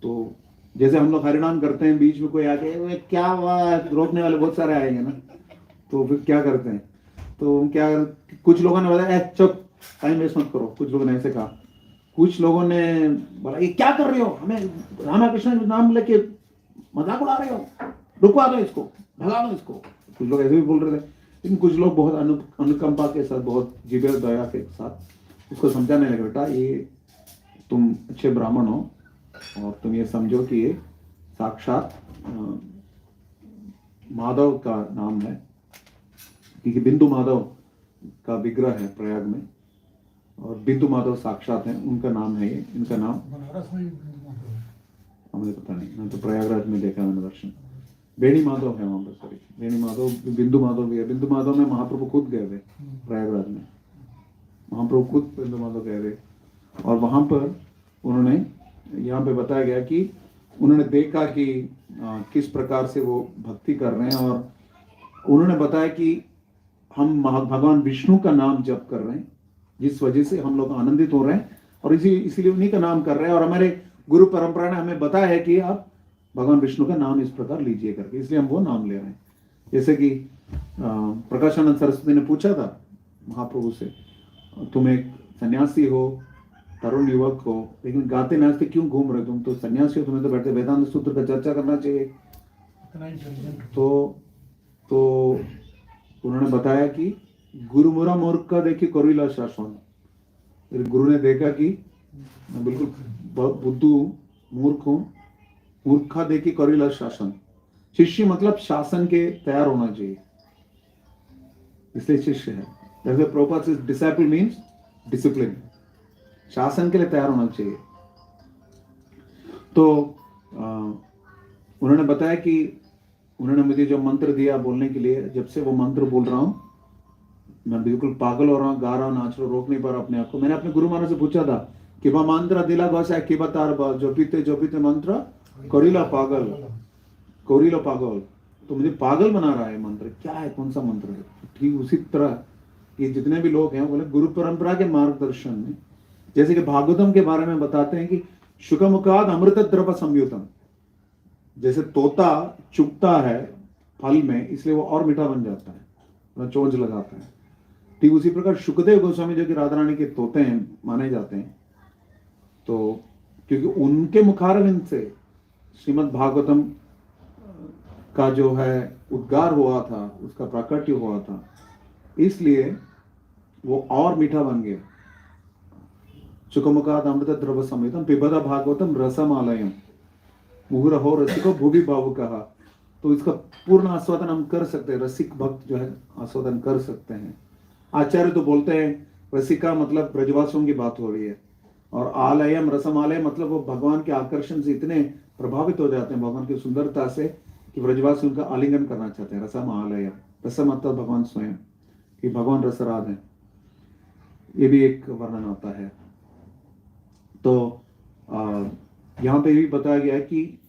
तो जैसे हम लोग हरिनाम करते हैं, बीच में कोई आके "ओए, क्या हुआ", रोकने वाले बहुत सारे आएंगे ना, तो फिर क्या करते हैं? तो क्या, कुछ लोगों ने बताया चुप, टाइम वेस्ट मत करो, कुछ लोगों ने ऐसे कहा. कुछ लोगों ने बोला ये क्या कर रहे हो, हमें रामा कृष्ण का नाम लेके मजाक उड़ा रहे हो, रुकवा दो इसको, भगा दो इसको. कुछ लोग ऐसे भी बोल रहे थे, लेकिन कुछ लोग बहुत अनुकंपा के साथ, बहुत जीवन दया के साथ उसको समझाने लगे, बेटा ये तुम अच्छे ब्राह्मण हो और तुम ये समझो कि ये साक्षात माधव का नाम है, क्योंकि बिंदु माधव का विग्रह है प्रयाग में, और बिंदु माधव साक्षात हैं, उनका नाम है ये, इनका नाम बनारस में हमें पता नहीं, मैं तो प्रयागराज में देखा मैंने दर्शन. बेणी माधव है वहाँ पर, सॉरी बेणी माधव, बिंदु माधव भी है. बिंदु माधव में महाप्रभु खुद गए थे प्रयागराज में, महाप्रभु खुद बिंदु माधव गए थे, और वहाँ पर उन्होंने, यहाँ पे बताया गया कि उन्होंने देखा कि किस प्रकार से वो भक्ति कर रहे हैं, और उन्होंने बताया कि हम भगवान विष्णु का नाम जप कर रहे हैं, जिस वजह से हम लोग आनंदित हो रहे हैं, और इसीलिए उन्हीं का नाम कर रहे हैं. और हमारे गुरु परंपरा ने हमें बताया है कि आप भगवान विष्णु का नाम इस प्रकार लीजिए करके, इसलिए हम वो नाम ले रहे हैं. जैसे कि प्रकाशानंद सरस्वती ने पूछा था महाप्रभु से, तुम एक सन्यासी हो, तरुण युवक हो, लेकिन गाते नाचते क्यों घूम रहे हो, तुम तो सन्यासी हो, तुम्हें तो बैठे वेदांत सूत्र का चर्चा करना चाहिए. तो उन्होंने बताया कि गुरुमुरा मूर्ख का देखी करीला शासन. गुरु ने देखा कि मैं बिल्कुल बुद्धू मूर्ख हूं, मूर्खा देखी करीला शासन. शिष्य मतलब शासन के तैयार होना चाहिए, इसलिए शिष्य है. प्रभुपाद से डिसिपल मीन्स डिसिप्लिन, शासन के लिए तैयार होना चाहिए. तो उन्होंने बताया कि उन्होंने मुझे जो मंत्र दिया बोलने के लिए, जब से वो मंत्र बोल रहा हूं मैं बिल्कुल पागल हो रहा हूँ, गा रहा हूँ, नाच रहा हूँ, रोक नहीं पा रहा अपने आप को. मैंने अपने गुरु महाराज से पूछा था कि वह मंत्र दिला गौसा कि बता जो पीते मंत्र करीला पागल, तो मुझे पागल बना रहा है मंत्र, क्या है, कौन सा मंत्र है. ठीक उसी तरह ये जितने भी लोग हैं बोले गुरु परंपरा के मार्गदर्शन में, जैसे कि भागवतम के बारे में बताते हैं कि शुकमुखाद अमृत द्रव संयुतम, जैसे तोता चुगता है फल में इसलिए वो और मीठा बन जाता है, चोंच लगाता है. ठीक उसी प्रकार शुकदेव गोस्वामी जो कि राधा रानी के तोते हैं माने जाते हैं, तो क्योंकि उनके मुखारविंद से श्रीमद् भागवतम का जो है उद्गार हुआ था, उसका प्राकट्य हुआ था, इसलिए वो और मीठा बन गया. शुकमुखाद अमृत द्रव संयुतम पिबदा भागवतम रसमालयम मुहुरहो रसिको भूवि भावुकः. तो इसका पूर्ण आस्वादन हम कर सकते हैं, रसिक भक्त जो है आस्वादन कर सकते हैं. आचार्य तो बोलते हैं रसिका मतलब ब्रजवासियों की बात हो रही है, और आलयम रसमालय मतलब वो भगवान के आकर्षण से इतने प्रभावित हो जाते हैं, भगवान की सुंदरता से, कि ब्रजवासी उनका आलिंगन करना चाहते हैं. रसम आलयम, रसम मतलब भगवान स्वयं, कि भगवान रसराज हैं, ये भी एक वर्णन आता है. तो यहाँ पे भी बताया गया है कि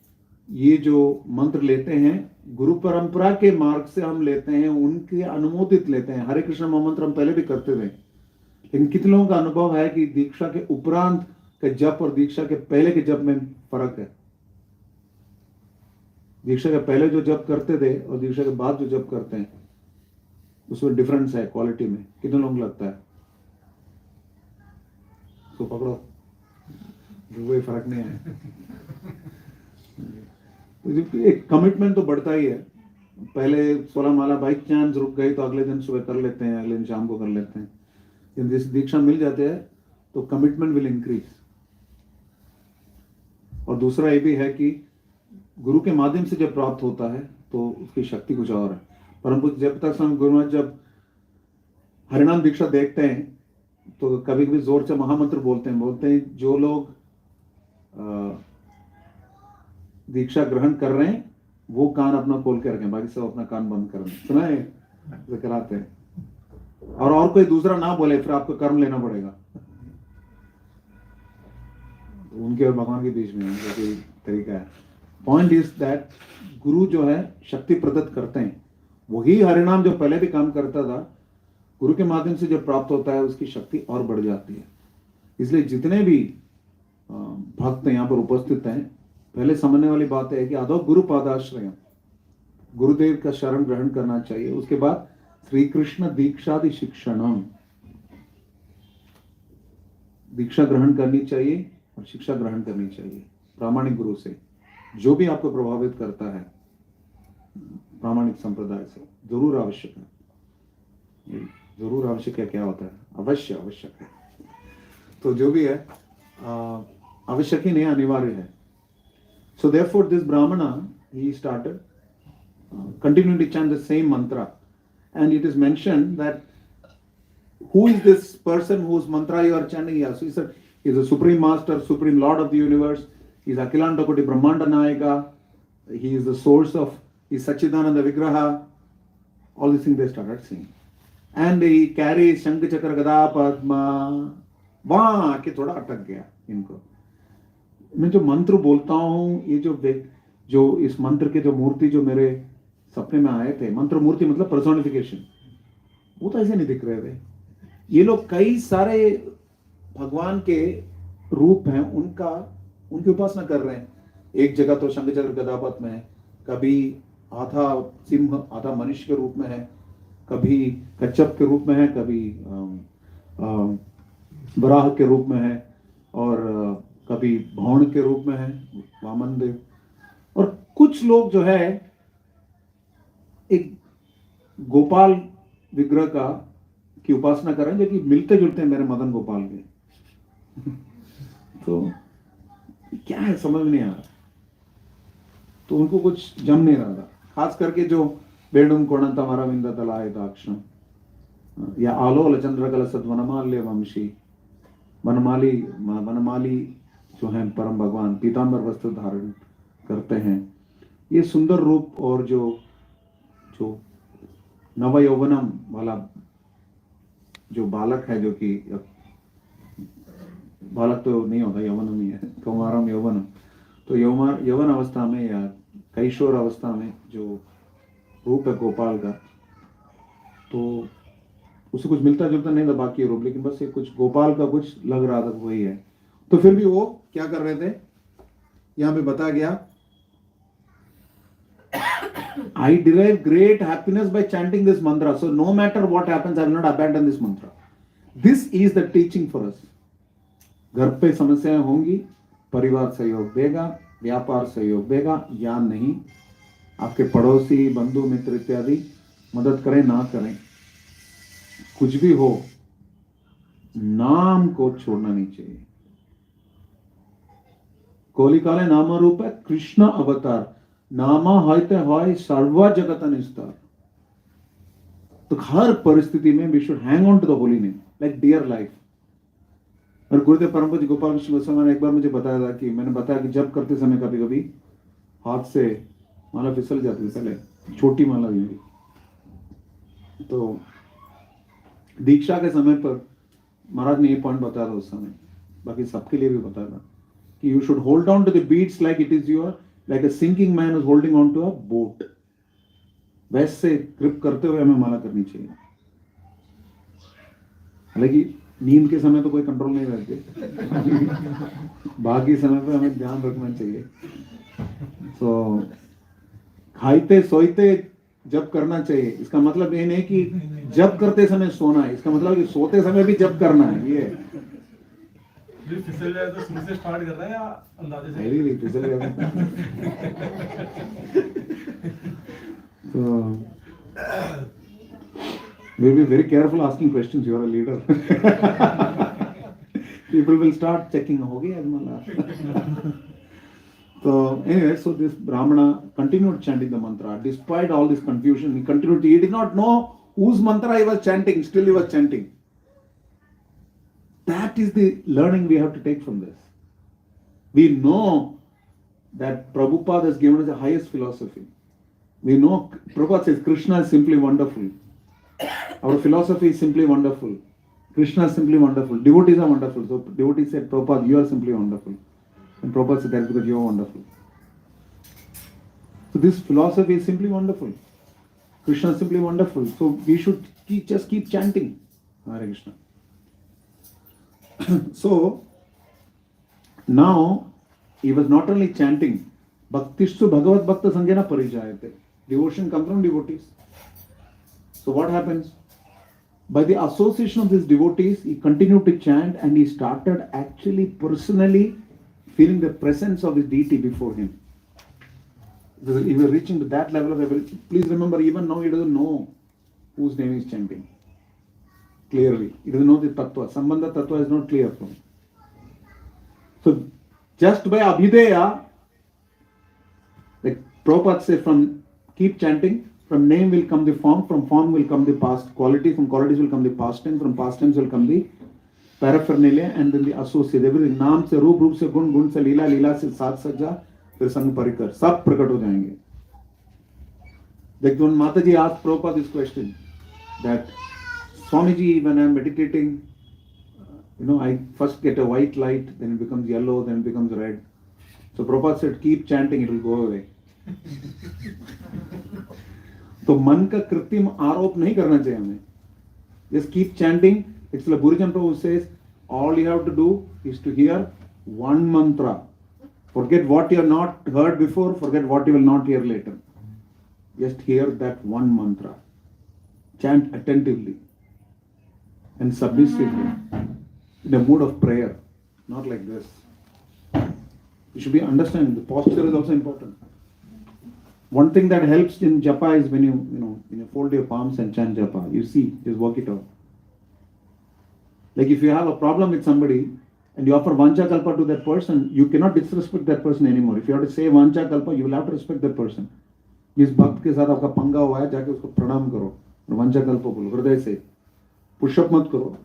ये जो मंत्र लेते हैं गुरु परंपरा के मार्ग से हम लेते हैं, उनके अनुमोदित लेते हैं. हरे कृष्ण महामंत्र हम पहले भी करते थे, लेकिन कितने लोगों का अनुभव है कि दीक्षा के उपरांत के जप और दीक्षा के पहले के जप में फर्क है. दीक्षा के पहले जो जप करते थे और दीक्षा के बाद जो जप करते हैं उसमें डिफरेंस है क्वालिटी में. कितने लोगों को लगता है? तो पकड़ो, कोई फर्क नहीं है. एक कमिटमेंट तो बढ़ता ही है. पहले 16 माला बाइक चांस रुक गई तो अगले दिन सुबह कर लेते हैं, अगले दिन शाम को कर लेते हैं. यदि दीक्षा मिल जाते हैं तो कमिटमेंट विल इंक्रीज. और दूसरा ये भी है कि गुरु के माध्यम से जब प्राप्त होता है तो उसकी शक्ति कुछ और है. परंतु जब तक हम गुरु महाराज जब हरिनाम दीक्षा देखते हैं तो कभी कभी जोर से महामंत्र बोलते हैं जो लोग दीक्षा ग्रहण कर रहे हैं वो कान अपना खोल के रखें, बाकी सब अपना कान बंद कर दें. सुना है कराते हैं. और कोई दूसरा ना बोले, फिर आपको कर्म लेना पड़ेगा. उनके और भगवान के बीच में जो कि तरीका है। पॉइंट इज दैट गुरु जो है शक्ति प्रदत्त करते हैं, वही हरिनाम जो पहले भी काम करता था, गुरु के माध्यम से जो प्राप्त होता है उसकी शक्ति और बढ़ जाती है। इसलिए जितने भी भक्त यहाँ पर उपस्थित हैं, पहले समझने वाली बात है कि आदौ गुरु पादाश्रय, गुरुदेव का शरण ग्रहण करना चाहिए। उसके बाद श्री कृष्ण दीक्षादि शिक्षणम, दीक्षा ग्रहण करनी चाहिए और शिक्षा ग्रहण करनी चाहिए प्रामाणिक गुरु से। जो भी आपको प्रभावित करता है प्रामाणिक संप्रदाय से, जरूर आवश्यक है। जरूर आवश्यक है क्या होता है? अवश्य आवश्यक है। तो जो भी है आवश्यक ही नहीं, अनिवार्य है। So therefore this Brahmana, he started continuing to chant the same mantra, and it is mentioned that who is this person whose mantra you are chanting? Yeah, so he said he is the supreme master, supreme lord of the universe. He is Akhilanta Koti Brahmanda Nayaka. He is the source of, he is Sachidananda Vigraha. All these things they started saying, and he carries Shankh Chakra Gada Padma. वहां आके थोड़ा अटक गया इनको। मैं जो मंत्र बोलता हूँ, ये जो इस मंत्र के जो मूर्ति जो मेरे सपने में आए थे, मंत्र मूर्ति मतलब पर्सोनिफिकेशन, वो तो ऐसे नहीं दिख रहे थे। ये लोग कई सारे भगवान के रूप हैं, उनकी उपासना कर रहे हैं। एक जगह तो शंख चक्र गदा पद्म है, कभी आधा सिंह आधा मनुष्य के रूप में है, कभी कच्छप के रूप में है, कभी बराह के रूप में है, और कभी भौण के रूप में है वामन देव। और कुछ लोग जो है एक गोपाल विग्रह की उपासना कर रहे हैं, जो कि मिलते जुलते हैं मेरे मदन गोपाल के। तो क्या है समझ में नहीं आ रहा, तो उनको कुछ जम नहीं रहा था। खास करके जो बेडुम कोणंत हमारा विंदा तलाय दाक्षण या आलोल चंद्रकल सद्वनमाल्य वंशी, वनमाली जो हैं परम भगवान पीतांबर वस्त्र धारण करते हैं, ये सुंदर रूप। और जो नव यौवनम वाला जो बालक है, जो कि बालक तो नहीं होता, यौवनम ही है, कुमारम यौवनम, तो यौवन अवस्था में या कैशोर अवस्था में जो रूप है गोपाल का, तो उसे कुछ मिलता जुलता नहीं था बाकी रूप, लेकिन बस ये कुछ गोपाल का कुछ लग रहा था, वही है। तो फिर भी वो क्या कर रहे थे, यहां पे बता गया, I derive great happiness by chanting this mantra. So no matter what happens, I will not abandon this mantra. This is the teaching for us. घर पे समस्याएं होंगी, परिवार सहयोग देगा, व्यापार सहयोग देगा या नहीं, आपके पड़ोसी बंधु मित्र इत्यादि मदद करें ना करें, कुछ भी हो, नाम को छोड़ना नहीं चाहिए। कोलिकाले नाम रूप है कृष्ण अवतार, नामा होते होय सर्व जगत निस्तार। तो हर परिस्थिति में we should hang on to the holy name like dear life. और गुरुदेव परम पूज्य गोपाल कृष्ण गोस्वामी ने एक बार मुझे बताया था कि मैंने बताया कि जब करते समय कभी कभी हाथ से माला फिसल जाती है, पहले छोटी माला भी, तो दीक्षा के समय पर महाराज ने ये पॉइंट बताया था उस समय, बाकी सबके लिए भी बताया था कि you should hold on to the beads like it is your, like a sinking man is holding on to a boat. वैसे ग्रिप करते हुए हमें माला करनी चाहिए। हालांकि नींद के समय तो कोई कंट्रोल नहीं रहते, बाकी समय पे हमें ध्यान रखना चाहिए। तो खाते सोते जब करना चाहिए, इसका मतलब ये नहीं कि जब करते समय सोना है, इसका मतलब कि सोते समय भी जब करना है। ये फिसल जाए तो शुरू से स्टार्ट कर रहा है या अंदाजे से? नहीं फिसल गया तो we will be very careful asking questions. You are a leader. People will start checking. हो गया माला। So anyway, so this Brahmana continued chanting the mantra despite all this confusion. He continued. He did not know whose mantra he was chanting. Still he was chanting. That is the learning we have to take from this. We know that Prabhupada has given us the highest philosophy. We know Prabhupada says Krishna is simply wonderful. Our philosophy is simply wonderful. Krishna is simply wonderful. Devotees are wonderful. So devotees said, Prabhupada, you are simply wonderful. And Prabhupada said that's because you're wonderful. So this philosophy is simply wonderful. Krishna is simply wonderful. So we should just keep chanting Hare Krishna. So now he was not only chanting, Bhaktishtu Bhagavad Bhakta Sanjana Parijayate. Devotion comes from devotees. So what happens? By the association of these devotees, he continued to chant and he started actually personally feeling the presence of his deity before him. He was reaching to that level of ability. Please remember, even now he doesn't know whose name is chanting. Clearly. He doesn't know the tattva. Sambandha tattva is not clear from him. So just by abhideya, like Prabhupada says, from keep chanting, from name will come the form, from form will come the past quality, from qualities will come the past tense, from past tense will come the paraphernalia, and then the associate. Everything. नाम से रूप, रूप से गुण, गुण से लीला, लीला से साज सज्जा, फिर संग परिकर, सब प्रकट हो जाएंगे. Like when Mataji asked Prabhupada this question, that Swamiji, when I am meditating, I first get a white light, then it becomes yellow, then it becomes red. So Prabhupada said, keep chanting, it will go away. तो मन का कृत्रिम आरोप नहीं करना चाहिए हमें. Just keep chanting. It's like Gurujan Prabhu says, all you have to do is to hear one mantra. Forget what you have not heard before, forget what you will not hear later. Just hear that one mantra. Chant attentively and submissively in a mood of prayer, not like this. You should be understanding the posture is also important. One thing that helps in japa is when you fold your palms and chant japa. You see, just work it out. Like if you have a problem with somebody and you offer vancha kalpa to that person, you cannot disrespect that person anymore. If you have to say vancha kalpa, you will have to respect that person. जिस भक्त के साथ आपका पंगा हुआ है, जाके उसको प्रणाम करो और वांछा कल्प बोलो हृदय से. पुशअप मत करो,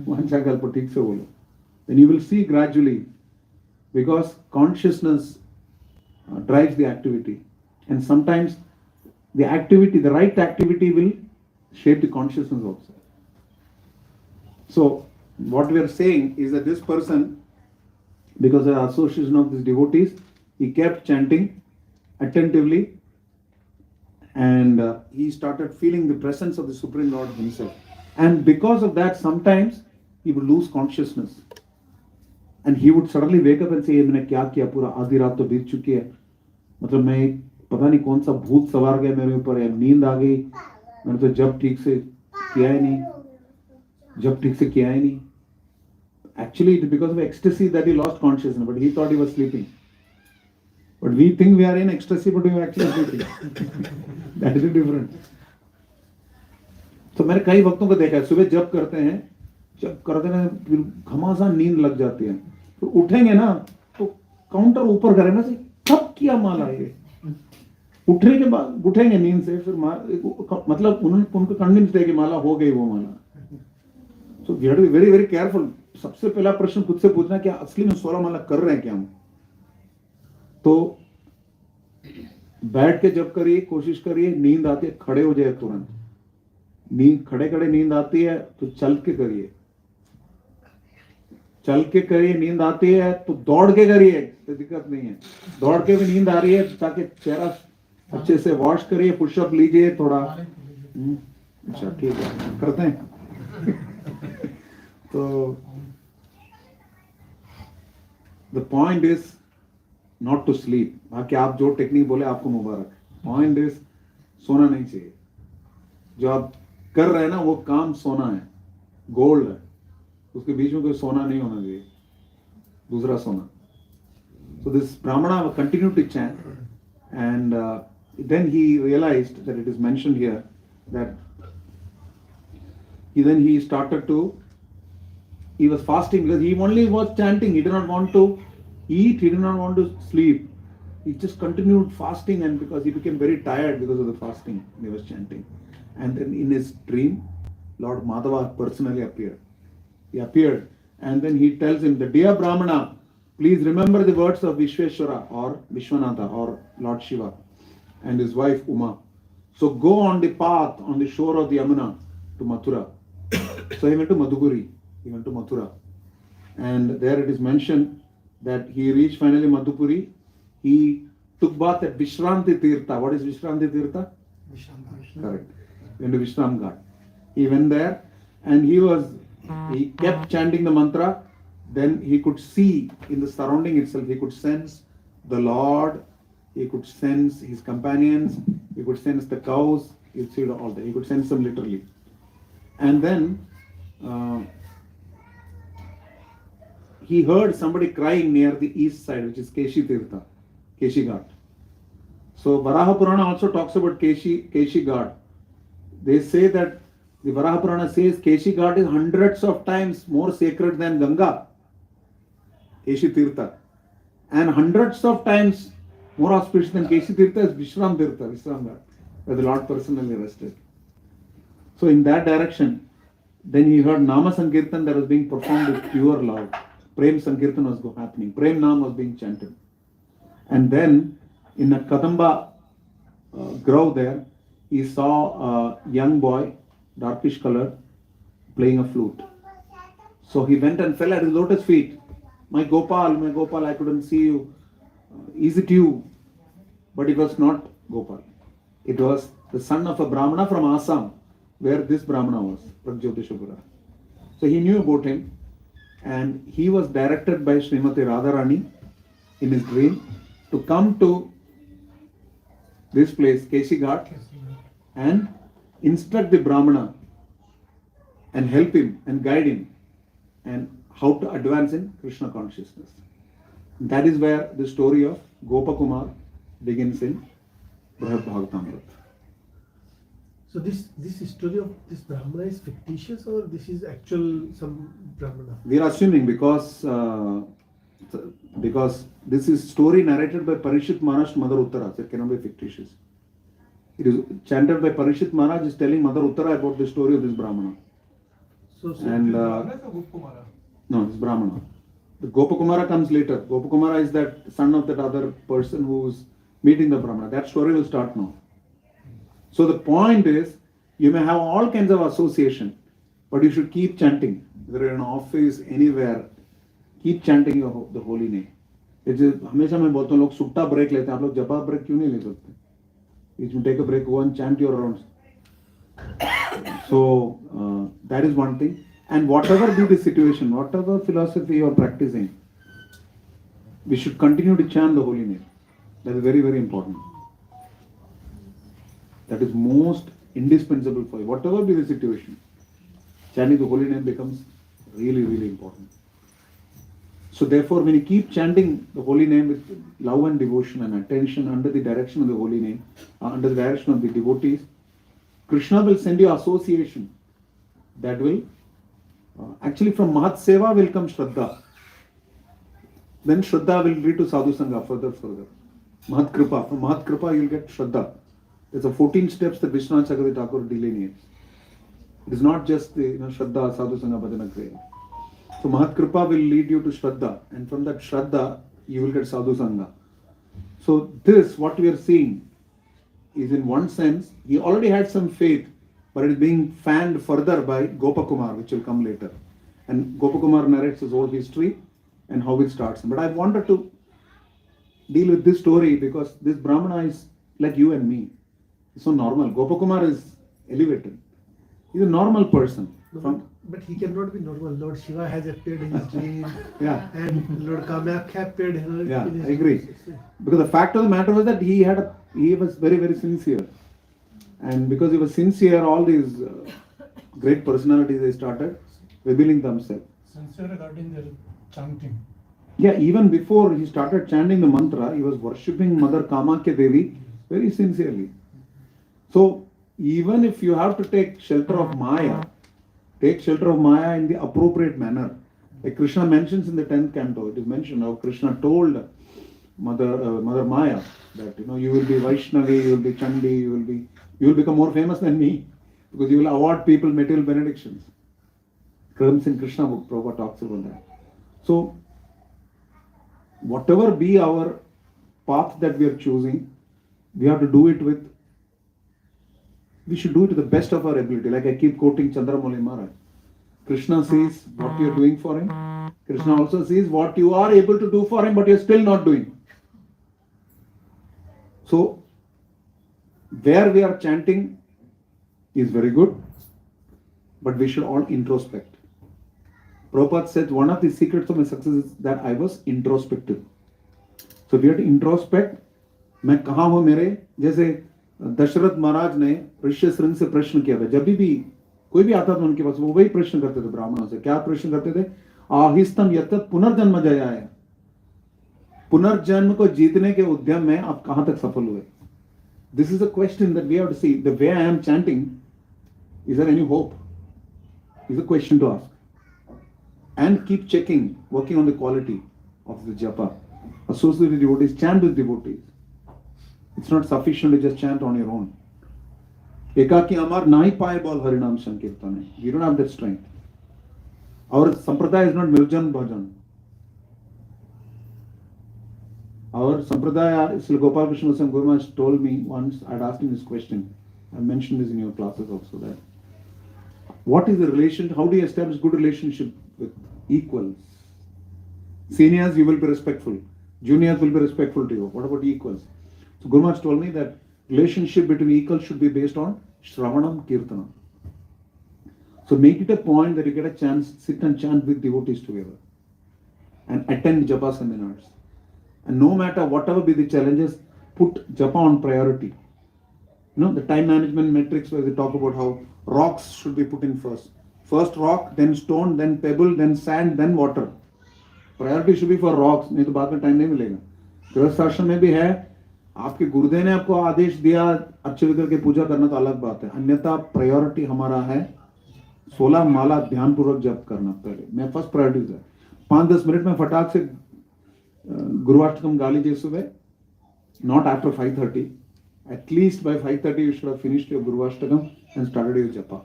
वांछा कल्प ठीक से बोलो. Then you will see gradually, because consciousness drives the activity, and sometimes the activity, the right activity, will shape the consciousness also. So what we are saying is that this person, because of the association of these devotees, he kept chanting attentively. And he started feeling the presence of the Supreme Lord himself. And because of that, sometimes he would lose consciousness. And he would suddenly wake up and say, मैंने क्या किया, पूरा आधी रात तो बीत चुकी है. मतलब मैं पता नहीं कौन सा भूत सवार गया मेरे ऊपर, है नींद आ गई, मैंने तो जब ठीक से किया ही नहीं. Actually, it is because of ecstasy that he lost consciousness, but he thought he was sleeping. But we think we are in ecstasy, but we are actually sleeping. That is the difference. तो मैंने कई भक्तों को देखा है, सुबह जप करते हैं, फिर घमासान नींद लग जाती है, तो उठेंगे ना तो काउंटर ऊपर करें ना, कब किया माला ये. उठने के बाद उठेंगे नींद से, फिर मतलब उनको कन्विंस है कि माला हो गई वो माला. So we have to be very very careful. सबसे पहला प्रश्न खुद से पूछना, क्या असली में 16 माला कर रहे हैं क्या हम. तो बैठ के जब करिए, कोशिश करिए, नींद आती है खड़े हो जाए तुरंत. खड़े नींद आती है तो चल के करिए, नींद आती है तो दौड़ के करिए, तो दिक्कत नहीं है. दौड़ के भी नींद आ रही है ताकि चेहरा अच्छे से वॉश करिए, पुशअप लीजिए थोड़ा. अच्छा ठीक है, करते हैं. तो the point is not to sleep. बाकी आप जो टेक्निक बोले आपको मुबारक. पॉइंट इज सोना नहीं चाहिए. जो आप कर रहे हैं ना वो काम सोना है, गोल्ड है, उसके बीच में कोई सोना नहीं होना चाहिए, दूसरा सोना. So this Brahmana continued to chant, and then he realized that it is mentioned here that he started to, he was fasting because he only was chanting. He did not want to eat, he did not want to sleep. He just continued fasting, and because he became very tired because of the fasting, he was chanting. And then in his dream, Lord Madhava personally appeared. He appeared, and then he tells him, the dear Brahmana, please remember the words of Vishweshwara or Vishwanatha or Lord Shiva and his wife Uma. So go on the path on the shore of the Yamuna to Mathura. So he went to Madhuguri, he went to Mathura. And there it is mentioned that he reached finally Madhupuri. He took bath at Vishranti Tirtha. What is Vishranti Tirtha? Correct. In the Vishram Ghat. He went there and he kept chanting the mantra. Then he could see in the surrounding itself, he could sense the Lord, he could sense his companions, he could sense the cows, he could see all that. He could sense them literally. And then he heard somebody crying near the east side, which is Keshi Tirtha, Keshi Ghat. So Varaha Purana also talks about Keshi Ghat. They say that the Varaha Purana says Keshi Ghat is hundreds of times more sacred than Ganga, Keshi Tirtha. And hundreds of times more auspicious than Keshi Tirtha is Vishram Tirtha, Vishram Ghat, where the Lord personally rested. So in that direction, then he heard Nama Sankirtan that was being performed with pure love. Prem Sankirtan was happening. Prem Nam was being chanted. And then in a Kadamba grove there, he saw a young boy, darkish colored, playing a flute. So he went and fell at his lotus feet. My Gopal, I couldn't see you. Is it you? But it was not Gopal. It was the son of a Brahmana from Assam, where this Brahmana was, Pragjyotishapura. So he knew about him, and he was directed by Srimati Radharani in his dream to come to this place, Keshi Ghat, and instruct the Brahmana and help him and guide him and how to advance in Krishna consciousness. That is where the story of Gopakumar begins in Bhagvatamrita. So this story of this Brahmana is fictitious, or this is actual some Brahmana? We are assuming because this is story narrated by Parishit Maharaj to Mother Uttara, so it cannot be fictitious. It is chanted by Parishit Maharaj is telling Mother Uttara about the story of this Brahmana. And no, it's Brahmana. The Gopakumara comes later. Gopakumara is that son of that other person who is meeting the Brahmana. That story will start now. So the point is, you may have all kinds of association, but you should keep chanting. Whether you're in an office, anywhere, keep chanting the holy name. हमेशा मैं बोलता हूँ लोग सुट्टा break लेते हैं, आप लोग जपा ब्रेक क्यों नहीं ले सकते? You should take a break, go and chant your rounds. So that is one thing. And whatever be the situation, whatever philosophy you are practicing, we should continue to chant the holy name. That is very, very important. That is most indispensable for you. Whatever be the situation, chanting the holy name becomes really, really important. So therefore, when you keep chanting the holy name with love and devotion and attention under the direction of the holy name, under the direction of the devotees, Krishna will send you association that will, actually from Mahat Seva will come Shraddha. Then Shraddha will lead to Sadhu Sangha further. Mahat Kripa. From Mahat Kripa you will get Shraddha. There's a 14 steps that Vishwanath Chakravarti Thakur delineates. It is not just the Shraddha, Sadhu Sangha, Bhajana Kriya. So Mahat Kripa will lead you to Shraddha, and from that Shraddha you will get Sadhu Sangha. So this, what we are seeing, is in one sense, he already had some faith, but it is being fanned further by Gopakumar, which will come later. And Gopakumar narrates his whole history and how it starts. But I wanted to deal with this story because this Brahmana is like you and me. It's so normal. Gopakumar is elevated. He's a normal person. But he cannot be normal. Lord Shiva has appeared in his dream. Yeah. And Lord Kamakhya appeared in his Yeah, I agree. Because the fact of the matter was that he was very, very sincere. And because he was sincere, all these great personalities, they started revealing themselves. Sincere regarding their chanting. Yeah, even before he started chanting the mantra, he was worshipping Mother Kamakhya Devi very sincerely. So, even if you have to take shelter of Maya, take shelter of Maya in the appropriate manner. Like Krishna mentions in the 10th canto, it is mentioned how Krishna told Mother Maya that you will be Vaishnavi, you will be Chandi, you will become more famous than me because you will award people material benedictions. Comes in Krishna book, Prabhupada talks about that. So, whatever be our path that we are choosing, we have to do it we should do it to the best of our ability. Like I keep quoting Chandramouli Maharaj. Krishna sees what you're doing for him. Krishna also sees what you are able to do for him, but you're still not doing. So, where we are chanting is very good, but we should all introspect. Prabhupada said one of the secrets of my success is that I was introspective. So we have to introspect. मैं कहाँ हूँ मेरे, जैसे दशरथ महाराज ने ऋषि श्रृंग से प्रश्न किया था, जब भी कोई भी आता था उनके पास वो वही प्रश्न करते थे ब्राह्मणों से. क्या प्रश्न करते थे? आहिस्तम यत्तत् पुनर्जन्म जयाय. पुनर्जन्म को जीतने के उद्यम में आप कहां तक सफल हुए? This is a question that we have to see. The way I am chanting, is there any hope? Is a question to ask. And keep checking, working on the quality of the japa. Associate with devotees, chant with devotees. It's not sufficient to just chant on your own. Ekaki amar nahi paye bol harinam sankirtane. You don't have that strength. Our sampradaya is not miljan bhajan. Our sampradaya, Sri Gopal Krishna Guru Maharaj told me once, I had asked him this question. I mentioned this in your classes also, that what is the relation, how do you establish good relationship with equals? Seniors, you will be respectful. Juniors will be respectful to you. What about equals? So Guru Maharaj told me that relationship between equals should be based on Shravanam Kirtanam. So make it a point that you get a chance, sit and chant with devotees together and attend japa seminars. And no matter whatever be the challenges, put japa on priority. You know, the time management metrics where they talk about how rocks should be put in first. First rock, then stone, then pebble, then sand, then water. Priority should be for rocks, नहीं तो बाद में time नहीं मिलेगा. गृहस्थ आश्रम में भी है, आपके गुरुदेव ने आपको आदेश दिया अच्छे विधि करके पूजा करना तो अलग बात है. अन्यथा प्रायोरिटी हमारा है 16 माला ध्यान पूर्वक जप करना पहले. मैं फर्स्ट प्रायोरिटी है 5-10 मिनट में फटाक से गुरुवाष्टकम गा लीजिए सुबह. Not after 5:30. At least by 5:30 you should have finished your Guruvaštakam and started your japa.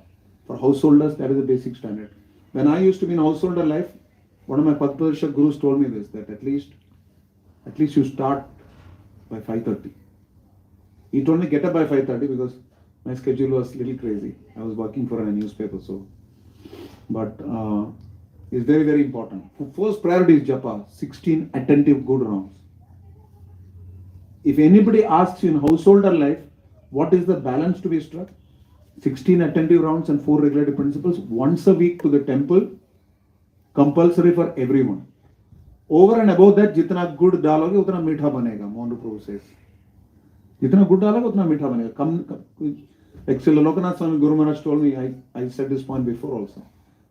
For householders, that is the basic standard. When I used to be in householder life, one of my Padpadashak gurus told me this, that at least you start by 5:30. He told me get up by 5:30 because my schedule was a little crazy. I was working for a newspaper, so. But it's very, very important. First priority is japa, 16 attentive good rounds. If anybody asks you in householder life, what is the balance to be struck? 16 attentive rounds and 4 regulative principles, once a week to the temple, compulsory for everyone. Over and above that, जितना गुड़ डालोगे उतना मीठा बनेगा. Mondo Prabhu says. जितना गुड़ डालोगे उतना मीठा बनेगा. Actually, Lokanath Swami Guru Maharaj told me, I said this point before also.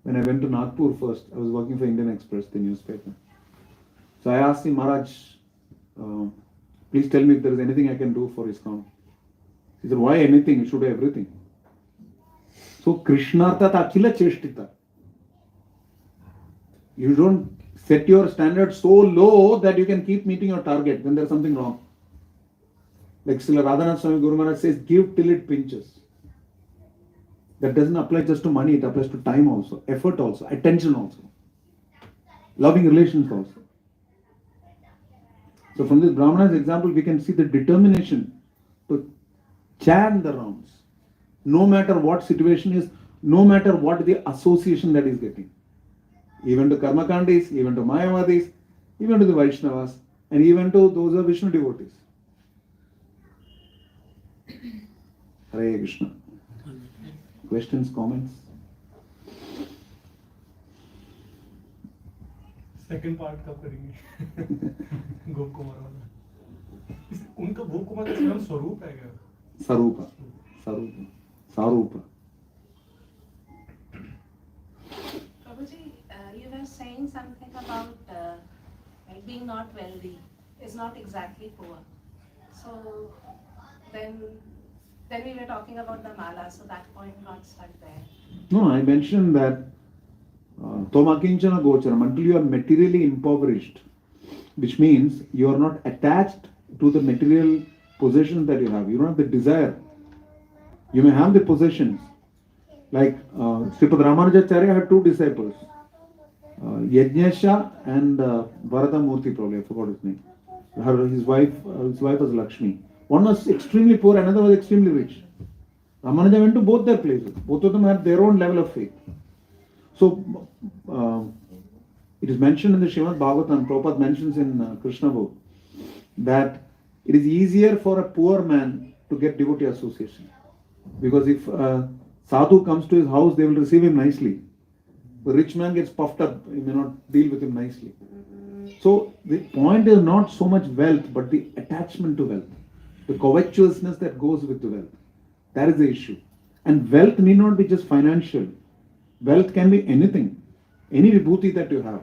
When I went to Nagpur first, I was working for Indian Express, the newspaper. So I asked him, Maharaj, please tell me if there is anything I can do for ISKCON. He said, why anything? You should do everything. So Krishnartha Achila Cheshtita. You don't set your standard so low that you can keep meeting your target when there's something wrong. Like Srila Radhanath Swami Guru Maharaj says, give till it pinches. That doesn't apply just to money, it applies to time also, effort also, attention also, loving relations also. So from this Brahmana's example, we can see the determination to chant the rounds. No matter what situation is, no matter what the association that is getting. Even to Karmakandis, even to Mayavadis, even to the Vaishnavas, and even to those who are Vishnu devotees. Hare Krishna. Questions, comments? Second part कब करेंगे? गोप कुमार वाला. उनका गोप कुमार का स्वयं स्वरूप है क्या? स्वरूप. Prabhuji, you were saying something about being not wealthy is not exactly poor. So then we were talking about the mala, so that point got stuck there. No, I mentioned that Tomakinchana Gocharam, until you are materially impoverished, which means you are not attached to the material possessions that you have. You don't have the desire. You may have the possessions. Like Sripad Ramanujacharya had 2 disciples, Yajnesha and Bharata Murthy, probably, I forgot his name. His wife was Lakshmi. One was extremely poor, another was extremely rich. Ramanuja went to both their places. Both of them had their own level of faith. So, it is mentioned in the Srimad Bhagavatam, Prabhupada mentions in Krishna book, that it is easier for a poor man to get devotee association. Because if sadhu comes to his house, they will receive him nicely. The rich man gets puffed up, he may not deal with him nicely. So the point is not so much wealth, but the attachment to wealth, the covetousness that goes with the wealth. That is the issue. And wealth need not be just financial. Wealth can be anything, any vibhuti that you have.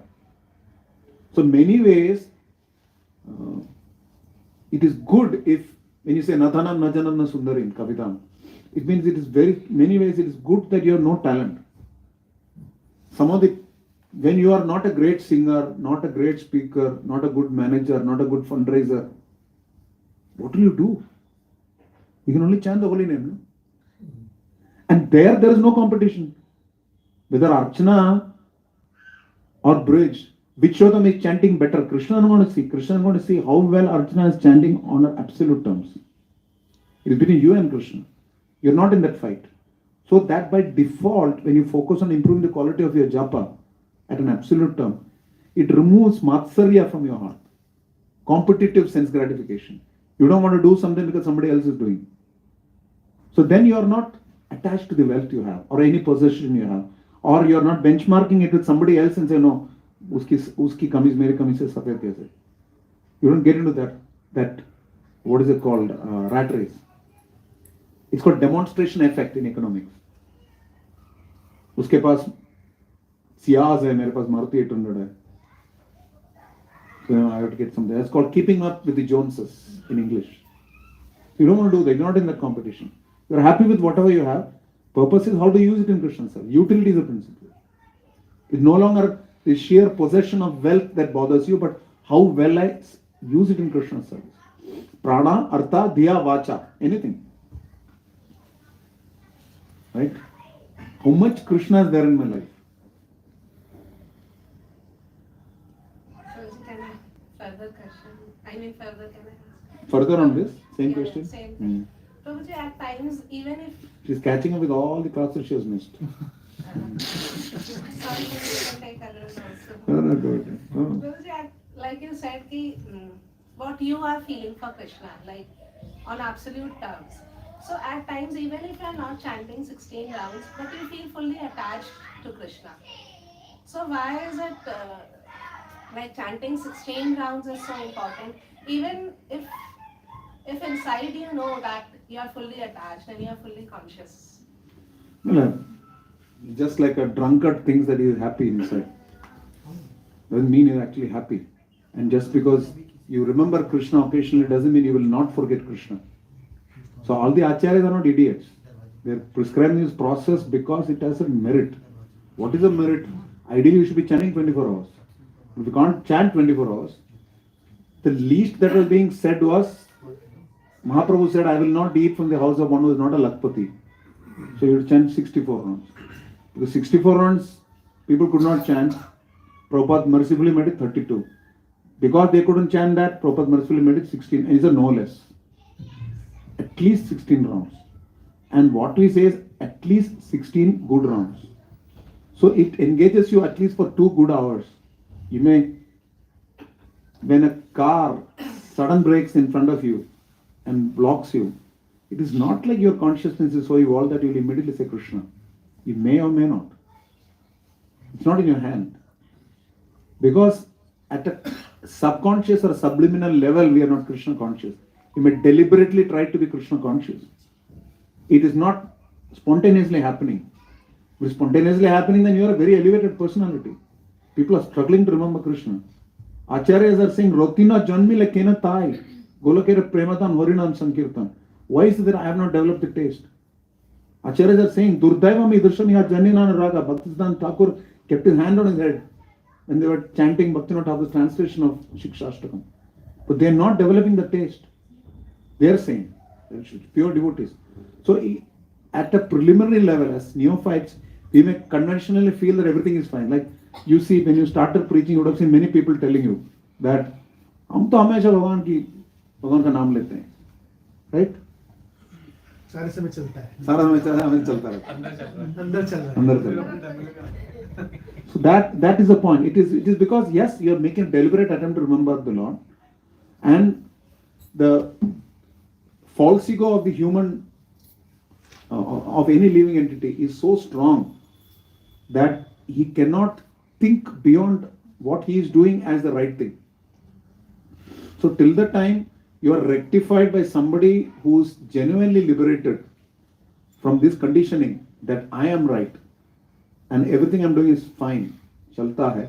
So in many ways, it is good if, when you say Nathanam Najanam na Sundarim, Kavitam, it means it is many ways it is good that you have no talent. When you are not a great singer, not a great speaker, not a good manager, not a good fundraiser, what will you do? You can only chant the holy name. No? And there is no competition. Whether Archana or Bridge, which of them is chanting better? Krishna is going to see. Krishna is going to see how well Archana is chanting on absolute terms. It is between you and Krishna. You are not in that fight. So that by default, when you focus on improving the quality of your japa at an absolute term, it removes matsarya from your heart. Competitive sense gratification. You don't want to do something because somebody else is doing. So then you are not attached to the wealth you have or any possession you have. Or you are not benchmarking it with somebody else and say, no, uski kameez mere kameez se safed kaise. You don't get into that what is it called, rat race. It's called demonstration effect in economics. उसके पास Ciaz है, मेरे पास मारुति 800 है. So I have to get something. That's called keeping up with the Joneses in English. You don't want to do that. You're not in that competition. You're happy with whatever you have. Purpose is how to use it in Krishna's service. Utility is the principle. It's no longer the sheer possession of wealth that bothers you, but how well I use it in Krishna's service. Prana, Artha, Dhiya, Vacha, anything. Right? How much Krishna is there in my life? So can I further question? Further can I ask? Further on this, same Yeah, question? Same thing. Prabhuji, at times, even if... She's catching up with all the classes she has missed. Sorry, you can take others also. No, go ahead. No. Prabhuji, like you said, what you are feeling for Krishna, like on absolute terms. So at times, even if you are not chanting 16 rounds, but you feel fully attached to Krishna. So why is it like chanting 16 rounds is so important? Even if inside you know that you are fully attached and you are fully conscious. No, just like a drunkard thinks that he is happy inside. Doesn't mean he is actually happy. And just because you remember Krishna occasionally doesn't mean you will not forget Krishna. So all the acharyas are not idiots. They are prescribing this process because it has a merit. What is a merit? Ideally you should be chanting 24 hours. If you can't chant 24 hours, the least that was being said was, Mahaprabhu said, I will not eat from the house of one who is not a Lakpati. So you would chant 64 rounds. Because 64 rounds, people could not chant. Prabhupada mercifully made it 32. Because they couldn't chant that, Prabhupada mercifully made it 16. And he said no less. At least 16 rounds. And what we say is at least 16 good rounds. So it engages you at least for 2 good hours. You may, when a car sudden brakes in front of you and blocks you, it is not like your consciousness is so evolved that you will immediately say Krishna. You may or may not. It's not in your hand. Because at a subconscious or subliminal level, we are not Krishna conscious. You may deliberately try to be Krishna conscious. It is not spontaneously happening. If it's spontaneously happening, then you are a very elevated personality. People are struggling to remember Krishna. Acharyas are saying, Rotina janmi lekena tai, golakera prematan horinam sankirtan. Why is it that I have not developed the taste? Acharyas are saying, Durdaivam idrsham ya janinana raga. Bhaktisiddhanta Thakur kept his hand on his head when they were chanting Bhaktivinoda Thakur's translation of Shikshashtakam. But they are not developing the taste. They are saying, pure devotees. So at a preliminary level, as neophytes, we may conventionally feel that everything is fine. Like you see, when you started preaching, you would have seen many people telling you that हम तो हमेशा भगवान का नाम लेते हैं, right? सारे समय चलता है, सारा समय चलता रहता है, अंदर चल रहा है। अंदर चल रहा है. अंदर चल रहा है. So that is the point. It is because yes, you are making a deliberate attempt to remember the Lord, and the false ego of the human of any living entity is so strong that he cannot think beyond what he is doing as the right thing. So till the time you are rectified by somebody who is genuinely liberated from this conditioning that I am right and everything I'm doing is fine, chalta hai,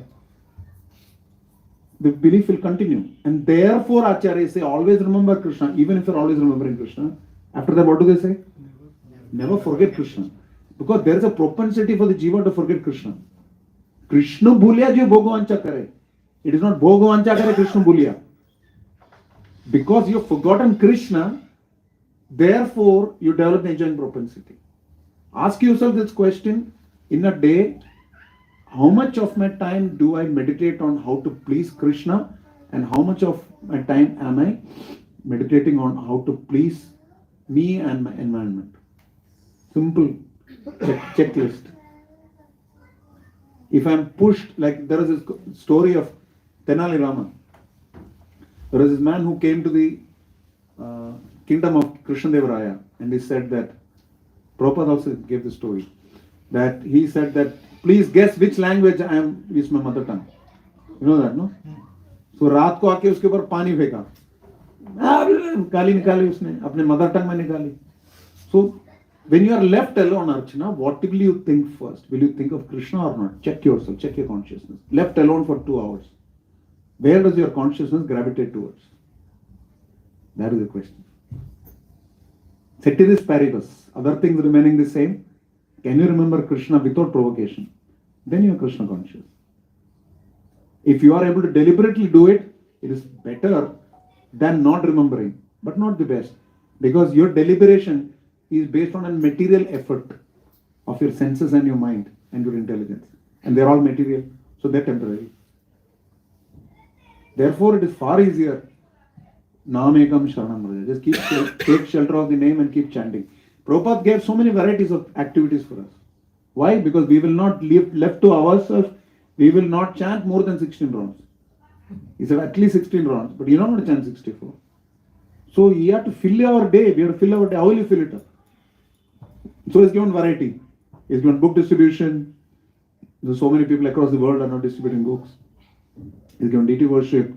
the belief will continue. And therefore Acharyas say always remember Krishna, even if you're always remembering Krishna. After that, what do they say? Never forget Krishna. Because there is a propensity for the jiva to forget Krishna. Krishna bhulya jo bhogwancha kare. It is not bhogwancha kare, Krishna bhulya. Because you have forgotten Krishna, therefore you develop the enjoying propensity. Ask yourself this question in a day: how much of my time do I meditate on how to please Krishna, and how much of my time am I meditating on how to please me and my environment? Simple checklist. If I'm pushed, like there is this story of Tenali Rama. There is this man who came to the kingdom of Krishnadeva Raya, and he said that, Prabhupada also gave the story, that he said that, please guess which language is my mother tongue. You know that, no? So रात को आके उसके ऊपर पानी फेंका, काली निकाली उसने, अपने मदर टंग में निकाली. So when you are left alone, Archana, what will you think first? Will you think of Krishna or not? Check yourself, check your consciousness. Left alone for 2 hours. Where does your consciousness gravitate towards? That is the question. Ceteris paribus, other things remaining the same. Can you remember Krishna without provocation? Then you are Krishna conscious. If you are able to deliberately do it, it is better than not remembering, but not the best. Because your deliberation is based on a material effort of your senses and your mind and your intelligence. And they are all material, so they are temporary. Therefore, it is far easier. Namekam Sharanam Vraja. Just take shelter of the name and keep chanting. Prabhupada gave so many varieties of activities for us. Why? Because we will not live left to ourselves, we will not chant more than 16 rounds. He said at least 16 rounds, but you're not going to chant 64. So you have to fill our day. We have to fill our day. How will you fill it up? So he's given variety. He's given book distribution. There's so many people across the world are now distributing books. He's given deity worship,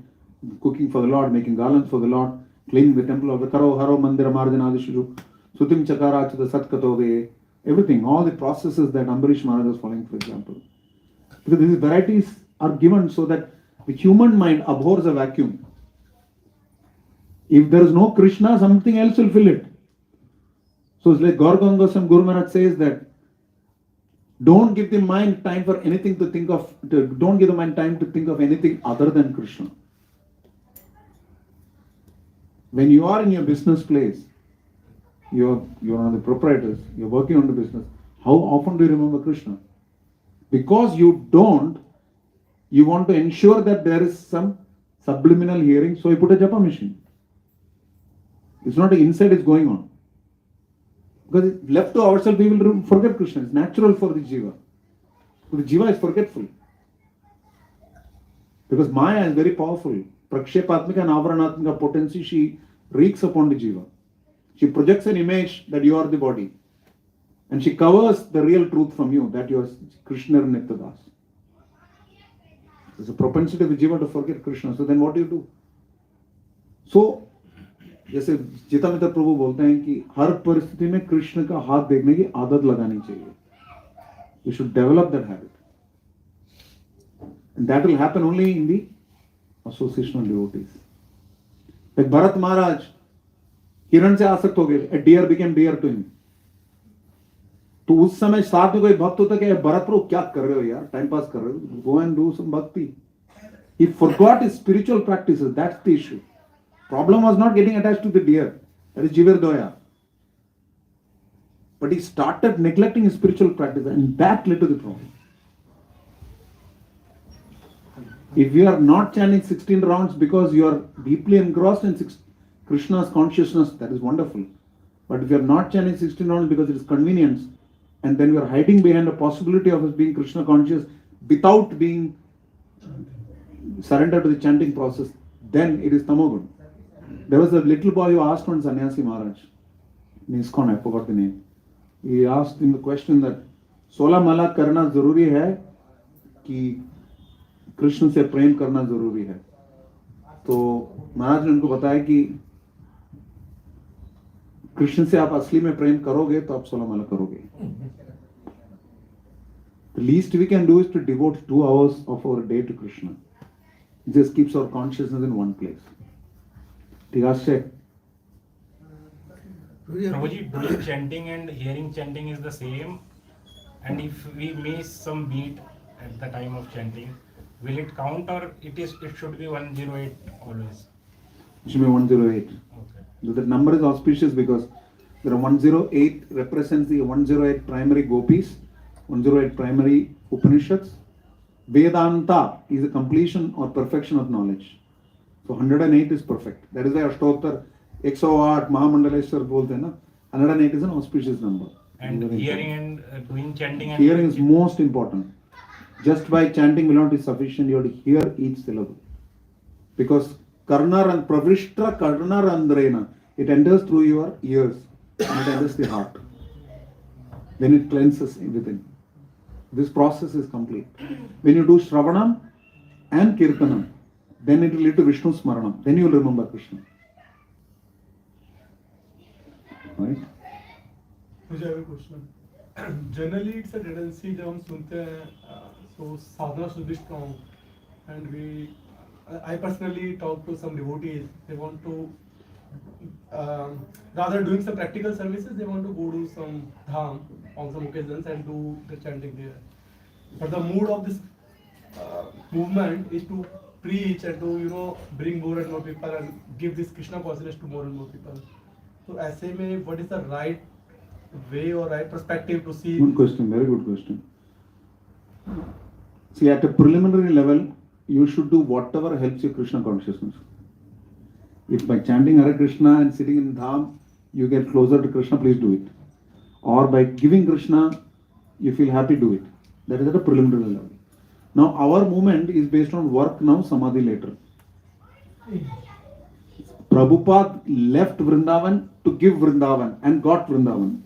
cooking for the Lord, making garlands for the Lord, cleaning the temple of the Karo Haro Mandira Marjanadishu, Sutim Chakara to the Satkatode, everything, all the processes that Ambarish Maharaj was following, for example. Because these varieties are given so that the human mind abhors a vacuum. If there is no Krishna, something else will fill it. So it's like Gaur Gangosam Guru Maharaj says that don't give the mind time for anything to think of, don't give the mind time to think of anything other than Krishna. When you are in your business place, you're one of the proprietors, you're working on the business, how often do you remember Krishna? Because you don't, you want to ensure that there is some subliminal hearing, so you put a japa machine. It's not an inside is going on. Because left to ourselves, we will forget Krishna. It's natural for the jiva. The jiva is forgetful. Because Maya is very powerful. Prakshepatmika and Avaranatmika potency, she wreaks upon the jiva. She projects an image that you are the body. And she covers the real truth from you, that you are Krishna Nityadas. There's a propensity of the jiva to forget Krishna. So then what do you do? So, जैसे जिता मित्र प्रभु बोलते हैं कि हर परिस्थिति में कृष्ण का हाथ देखने की आदत लगानी चाहिए. You should develop that habit. And that will happen only in the association of devotees. Like Bharat Maharaj, हिरण से आसक्त हो गए. A deer became dear to him. तो उस समय साथ में कोई भक्त होता कि भरत प्रभु क्या कर रहे हो यार, टाइम पास कर रहे हो, go and do some bhakti. He forgot his spiritual practices. That's the issue. Problem was not getting attached to the deer. That is Jivar Doya. But he started neglecting his spiritual practice, and that led to the problem. If you are not chanting 16 rounds because you are deeply engrossed in Krishna's consciousness, that is wonderful. But if you are not chanting 16 rounds because it is convenience, and then we are hiding behind the possibility of us being Krishna conscious without being surrendered to the chanting process, then it is tamogun. There was a little boy who asked one sannyasi Maharaj, in ISKCON, I forgot the name. He asked him the question that 16 माला करना जरूरी है कि कृष्ण से प्रेम करना जरूरी है. तो महाराज ने उनको बताया कि कृष्ण से आप असली में प्रेम करोगे तो आप 16 माला करोगे. The least we can do is to devote 2 hours of our day to Krishna. It just keeps our consciousness in one place. Prabhuji, doing chanting and hearing chanting is the same, and if we miss some beat at the time of chanting, will it count, or it should be 108 always? It should be 108. Okay. So that number is auspicious because there are 108 represents the 108 primary gopis, 108 primary Upanishads. Vedanta is a completion or perfection of knowledge. So 108 is perfect. That is why Ashtottar 108 Mahamandaleshwar bolte hai na. 108 is an auspicious number. And hearing and doing chanting and hearing is most important. Just by chanting will not be sufficient. You have to hear each syllable. Because karnar and pravishtra karnar andrena, it enters through your ears and it enters the heart. Then it cleanses within. This process is complete. When you do Shravanam and Kirtanam, then it will lead to Vishnu Smaranam. Then you will remember Krishna. Right? मुझे एक question. Generally it's a tendency जब हम सुनते हैं तो साधना शुद्धिष्ट का हूँ, and we I personally talk to some devotees, they want to rather doing some practical services, they want to go to some dham on some occasions and do the chanting there. But the mood of this movement is to preach and to bring more and more people and give this Krishna consciousness to more and more people. So ऐसे में what is the right way or right perspective to see? Good question, very good question. See, at a preliminary level, you should do whatever helps your Krishna consciousness. If by chanting Hare Krishna and sitting in Dham, you get closer to Krishna, please do it. Or by giving Krishna, you feel happy, do it. That is at a preliminary level. Now, our movement is based on work now, samadhi later. Prabhupada left Vrindavan to give Vrindavan and got Vrindavan.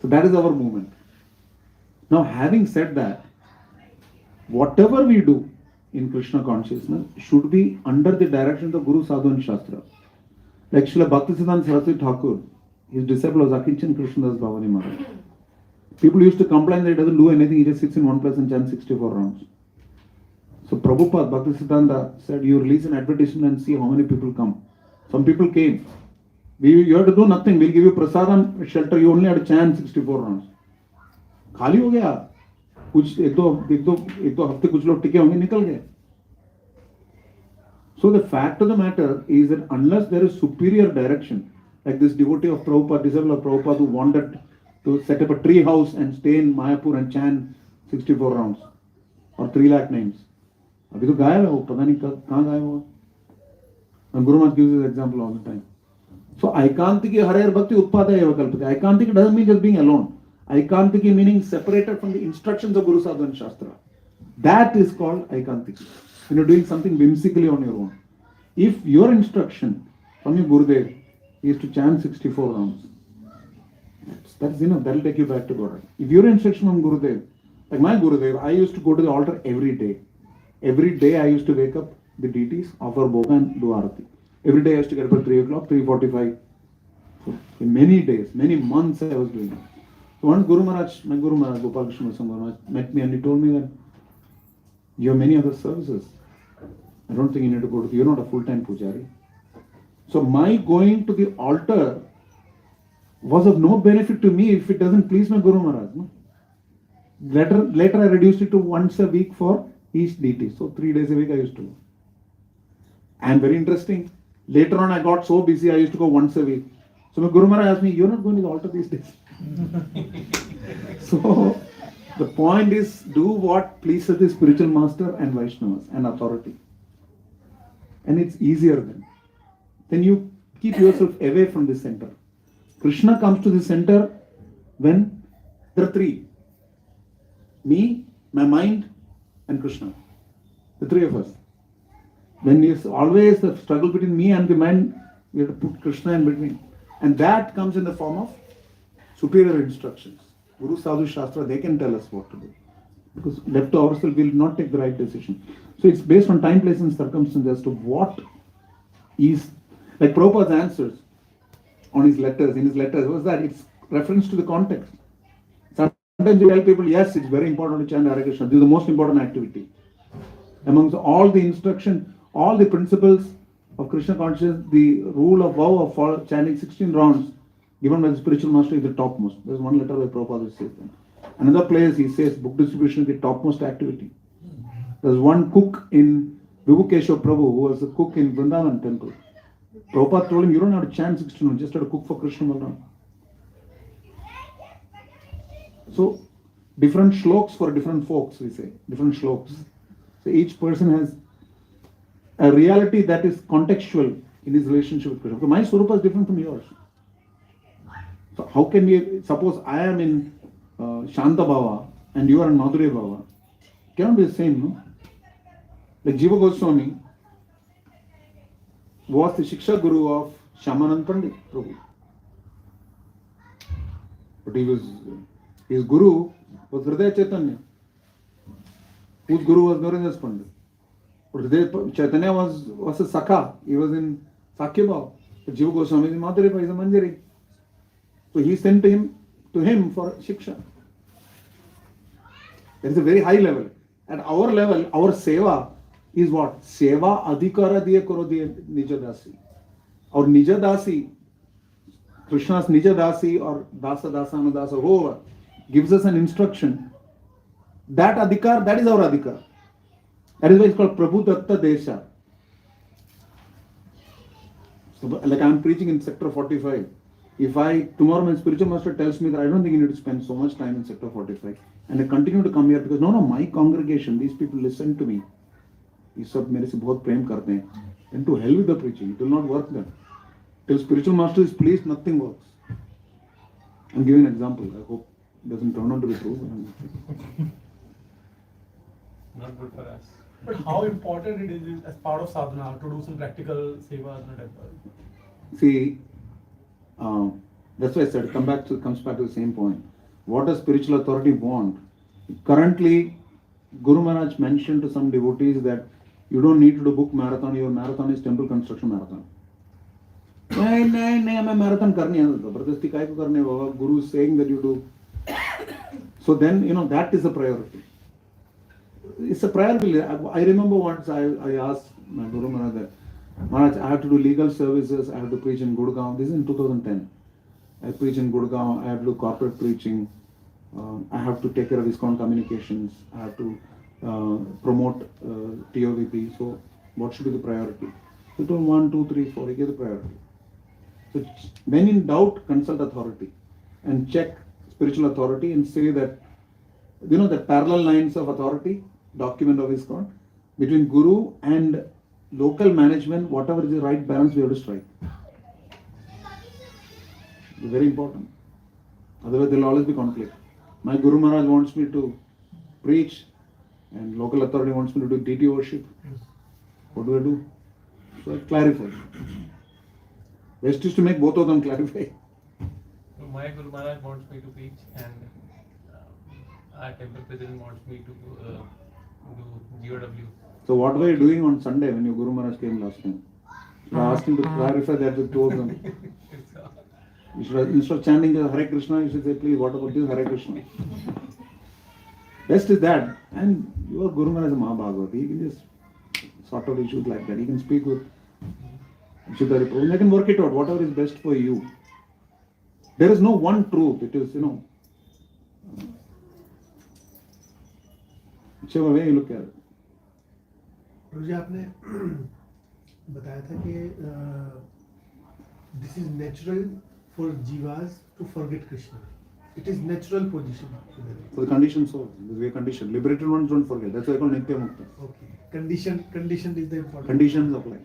So that is our movement. Now, having said that, whatever we do in Krishna consciousness should be under the direction of the Guru, Sadhu and Shastra. Like Srila Bhaktisiddhanta Saraswati Thakur, his disciple was Akinchan Krishnadas Bhavani Maharaj. People used to complain that he doesn't do anything, he just sits in one place and chants 64 rounds. So Prabhupada, Bhaktisiddhanta said, you release an advertisement and see how many people come. Some people came. You have to do nothing, we'll give you prasadam, shelter, you only have to chant 64 rounds. खाली हो गया, कुछ एक दो हफ्ते कुछ लोग टिके होंगे, निकल गए. So the fact of the matter is that unless there is superior direction, like this devotee of Prabhupada, disciple of Prabhupada who wanted to set up a tree house and stay in Mayapur and chant 64 rounds or 3 lakh names. अभी तो गायब है वो, पता नहीं कहाँ गायब हुआ. And Guru Maharaj gives this example all the time. So Aikantiki Hare Bhakti Utpadaya Eva Kalpate. Aikantiki doesn't mean just being alone. Aikantiki meaning separated from the instructions of Guru, Sadhu and Shastra. That is called Aikantiki. When you're doing something whimsically on your own. If your instruction from your Gurudev is to chant 64 rounds, that's enough. That will take you back to God. If your instruction from Gurudev, like my Gurudev, I used to go to the altar every day. Every day I used to wake up the deities, offer bhoga and do arati. Every day I used to get up at 3 o'clock, 3:45. So in many days, many months I was doing it. So once Guru Maharaj, my Guru Maharaj, Gopal Krishna Guru Maharaj met me and he told me that you have many other services. I don't think you need to go to, you're not a full-time pujari. So my going to the altar was of no benefit to me if it doesn't please my Guru Maharaj. No? Later I reduced it to once a week for each deity. So 3 days a week I used to go. And very interesting, later on I got so busy I used to go once a week. So my Guru Maharaj asked me, you're not going to the altar these days. So the point is, do what pleases the spiritual master and Vaishnavas and authority. And it's easier then. Then you keep yourself away from the center. Krishna comes to the center when there are three: me, my mind, and Krishna. The three of us. When it's always the struggle between me and the mind, we have to put Krishna in between. And that comes in the form of superior instructions. Guru, Sadhu, Shastra, they can tell us what to do. Because left to ourselves, we will not take the right decision. So it's based on time, place, and circumstances as to what is, like Prabhupada's answers on his letters, in his letters, what's that? It's reference to the context. Sometimes you tell people, yes, it's very important to chant Hare Krishna. This is the most important activity. Amongst all the instruction, all the principles of Krishna consciousness, the rule of vow of chanting 16 rounds given by the spiritual master is the topmost. There's one letter by Prabhupada that says that. Another place he says book distribution is the topmost activity. There's one cook in Vibhukeshwar Prabhu who was a cook in Vrindavan temple. Prabhupada told him, you don't have to chant 16 rounds, just have to cook for Krishna Balaram. So, different shloks for different folks, we say. Different shloks. So each person has a reality that is contextual in his relationship with Krishna. So my Swarupa is different from yours. So how can we, suppose I am in Shanta Bhava and you are in Madhurya Bhava. Cannot be the same, no? Like Jiva Goswami was the Shiksha Guru of Shyamanand Pandit Prabhu. But his Guru was Hridaya Chaitanya, whose Guru was Narendra's Pandit. But Hridaya Chaitanya was a Sakha, he was in Sakya Bhava. But Jiva Goswami is in Madhurya Bhava, he is a Manjari. So he sent to him for Shiksha. That is a very high level. At our level, our seva is what? Seva adhikara diye karo diye nijadasi. Our nijadasi, Krishna's nijadasi or dasa dasanudasa, whoever gives us an instruction. That adhikar, that is our adhikar. That is why it's called Prabhu Datta Desha. So, like I am preaching in Sector 45. If tomorrow my spiritual master tells me that I don't think you need to spend so much time in Sector 45, and I continue to come here because no, my congregation, these people listen to me. ये सब मेरे से बहुत प्रेम करते हैं. Then to hell with the preaching, it will not work then. Till spiritual master is pleased, nothing works. I'm giving an example. I hope it doesn't turn out to be true. Not good for us. But how important it is as part of sadhana to do some practical seva in a temple? See, that's why I said comes back to the same point. What does spiritual authority want? Currently, Guru Maharaj mentioned to some devotees that you don't need to do book marathon, your marathon is temple construction marathon. नहीं हमें marathon करनी है, जबरदस्ती काय को करने बाबा. Guru is saying that you do. So then, that is a priority. It's a priority. I remember once I asked my Guru Maharaj that, Maharaj, I have to do legal services, I have to preach in Gurgaon. This is in 2010. I preach in Gurgaon, I have to do corporate preaching, I have to take care of ISKCON communications, I have to promote TOVP. So what should be the priority? So told 1, 2, 3, 4, he gave the priority. So when in doubt, consult authority and check spiritual authority and say that, the parallel lines of authority, document of ISKCON, between Guru and local management, whatever is the right balance we have to strike. It's very important. Otherwise there will always be conflict. My Guru Maharaj wants me to preach and local authority wants me to do deity worship. What do I do? So I clarify. Best is to make both of them clarify. My Guru Maharaj wants me to preach and our temple president wants me to do GOW. So what were you doing on Sunday when your Guru Maharaj came last time? You asked him to clarify that with two of them. You should, instead of chanting Hare Krishna, you should say, please, what about this Hare Krishna? Best is that. And your Guru Maharaj is Mahabhagavad. He can just sort out issues like that. He can speak with Shuddhari Prabhu. They can work it out, whatever is best for you. There is no one truth. It is, whichever way you look at it. प्रभुजी आपने बताया था कि this is natural for jivas to forget Krishna. It is natural position. For the conditioned soul, we are conditioned. Liberated ones don't forget. That's why I call Nitya Mukta. Okay. Condition is the important. Conditions apply.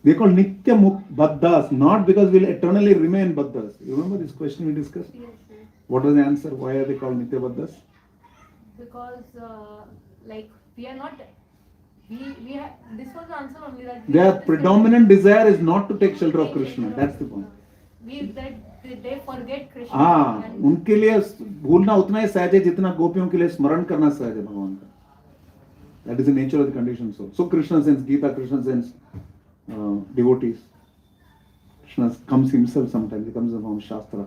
They call Nitya Baddhas, not because we'll eternally remain Baddhas. You remember this question we discussed? Yes, yes. What was the answer? Why are they called Nitya Baddhas? Because like we are not, we have, this was the answer only that Their predominant desire is not to take shelter of Krishna. That's the point. they forget Krishna. हाँ, and उनके लिए भूलना उतना ही सहज है जितना गोपियों के लिए स्मरण करना सहज है भगवान का. That is the nature of the conditioned soul. So Krishna sends Gita, Krishna sends devotees. Krishna comes himself sometimes. He comes in the form of Shastra.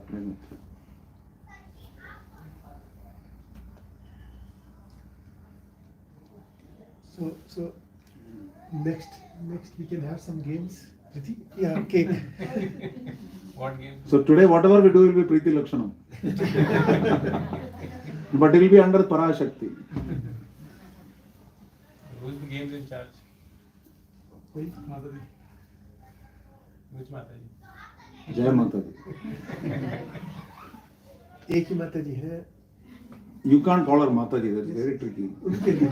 So next we can have some games. Rishi? Yeah, cake. What game? So today whatever we do will be Preeti Lakshanam. But it will be under Parashakti. Who's the games in charge? Wait, Mataji. Which Mataji? Jai Mata Di. एक ही माता जी है. You can't call her Mataji. That's very tricky. उनके लिए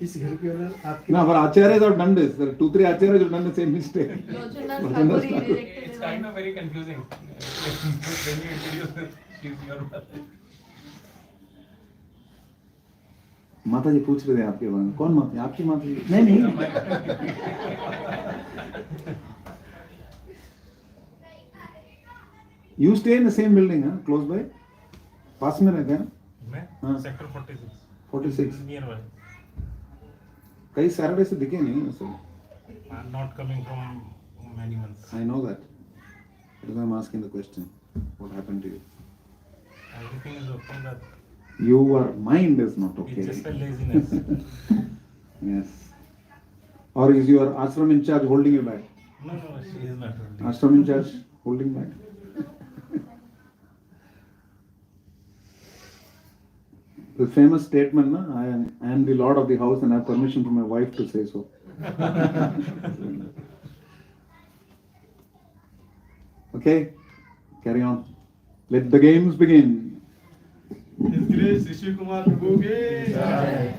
इस घर के अंदर आपके No, our acharyas have done this. There are 2-3 acharyas who have done the same mistake. Lochana Lochana Thakur Thakur. rejected It's them. kind of very confusing. When you introduce her, she's your mother. माता जी पूछ रहे थे आपके बारे में. कौन माता जी? आपकी माता जी? नहीं नहीं. You stay in the same building, huh? Close by? पास में रहते हैं? मैं हाँ. सेक्टर 46 46. Near by. कई Saturday से दिखे नहीं वैसे. I'm not coming from many months. I know that. That's why I'm asking the question. What happened to you? Everything is okay, but Your mind is not okay. it's just a laziness. Yes. Or is your ashram in charge holding you back? No, she is not holding. Ashram in charge holding back. The famous statement, na, I am the lord of the house and I have permission from my wife to say so. Okay, carry on. Let the games begin. His Grace Rishi Kumar Prabhu ki jai.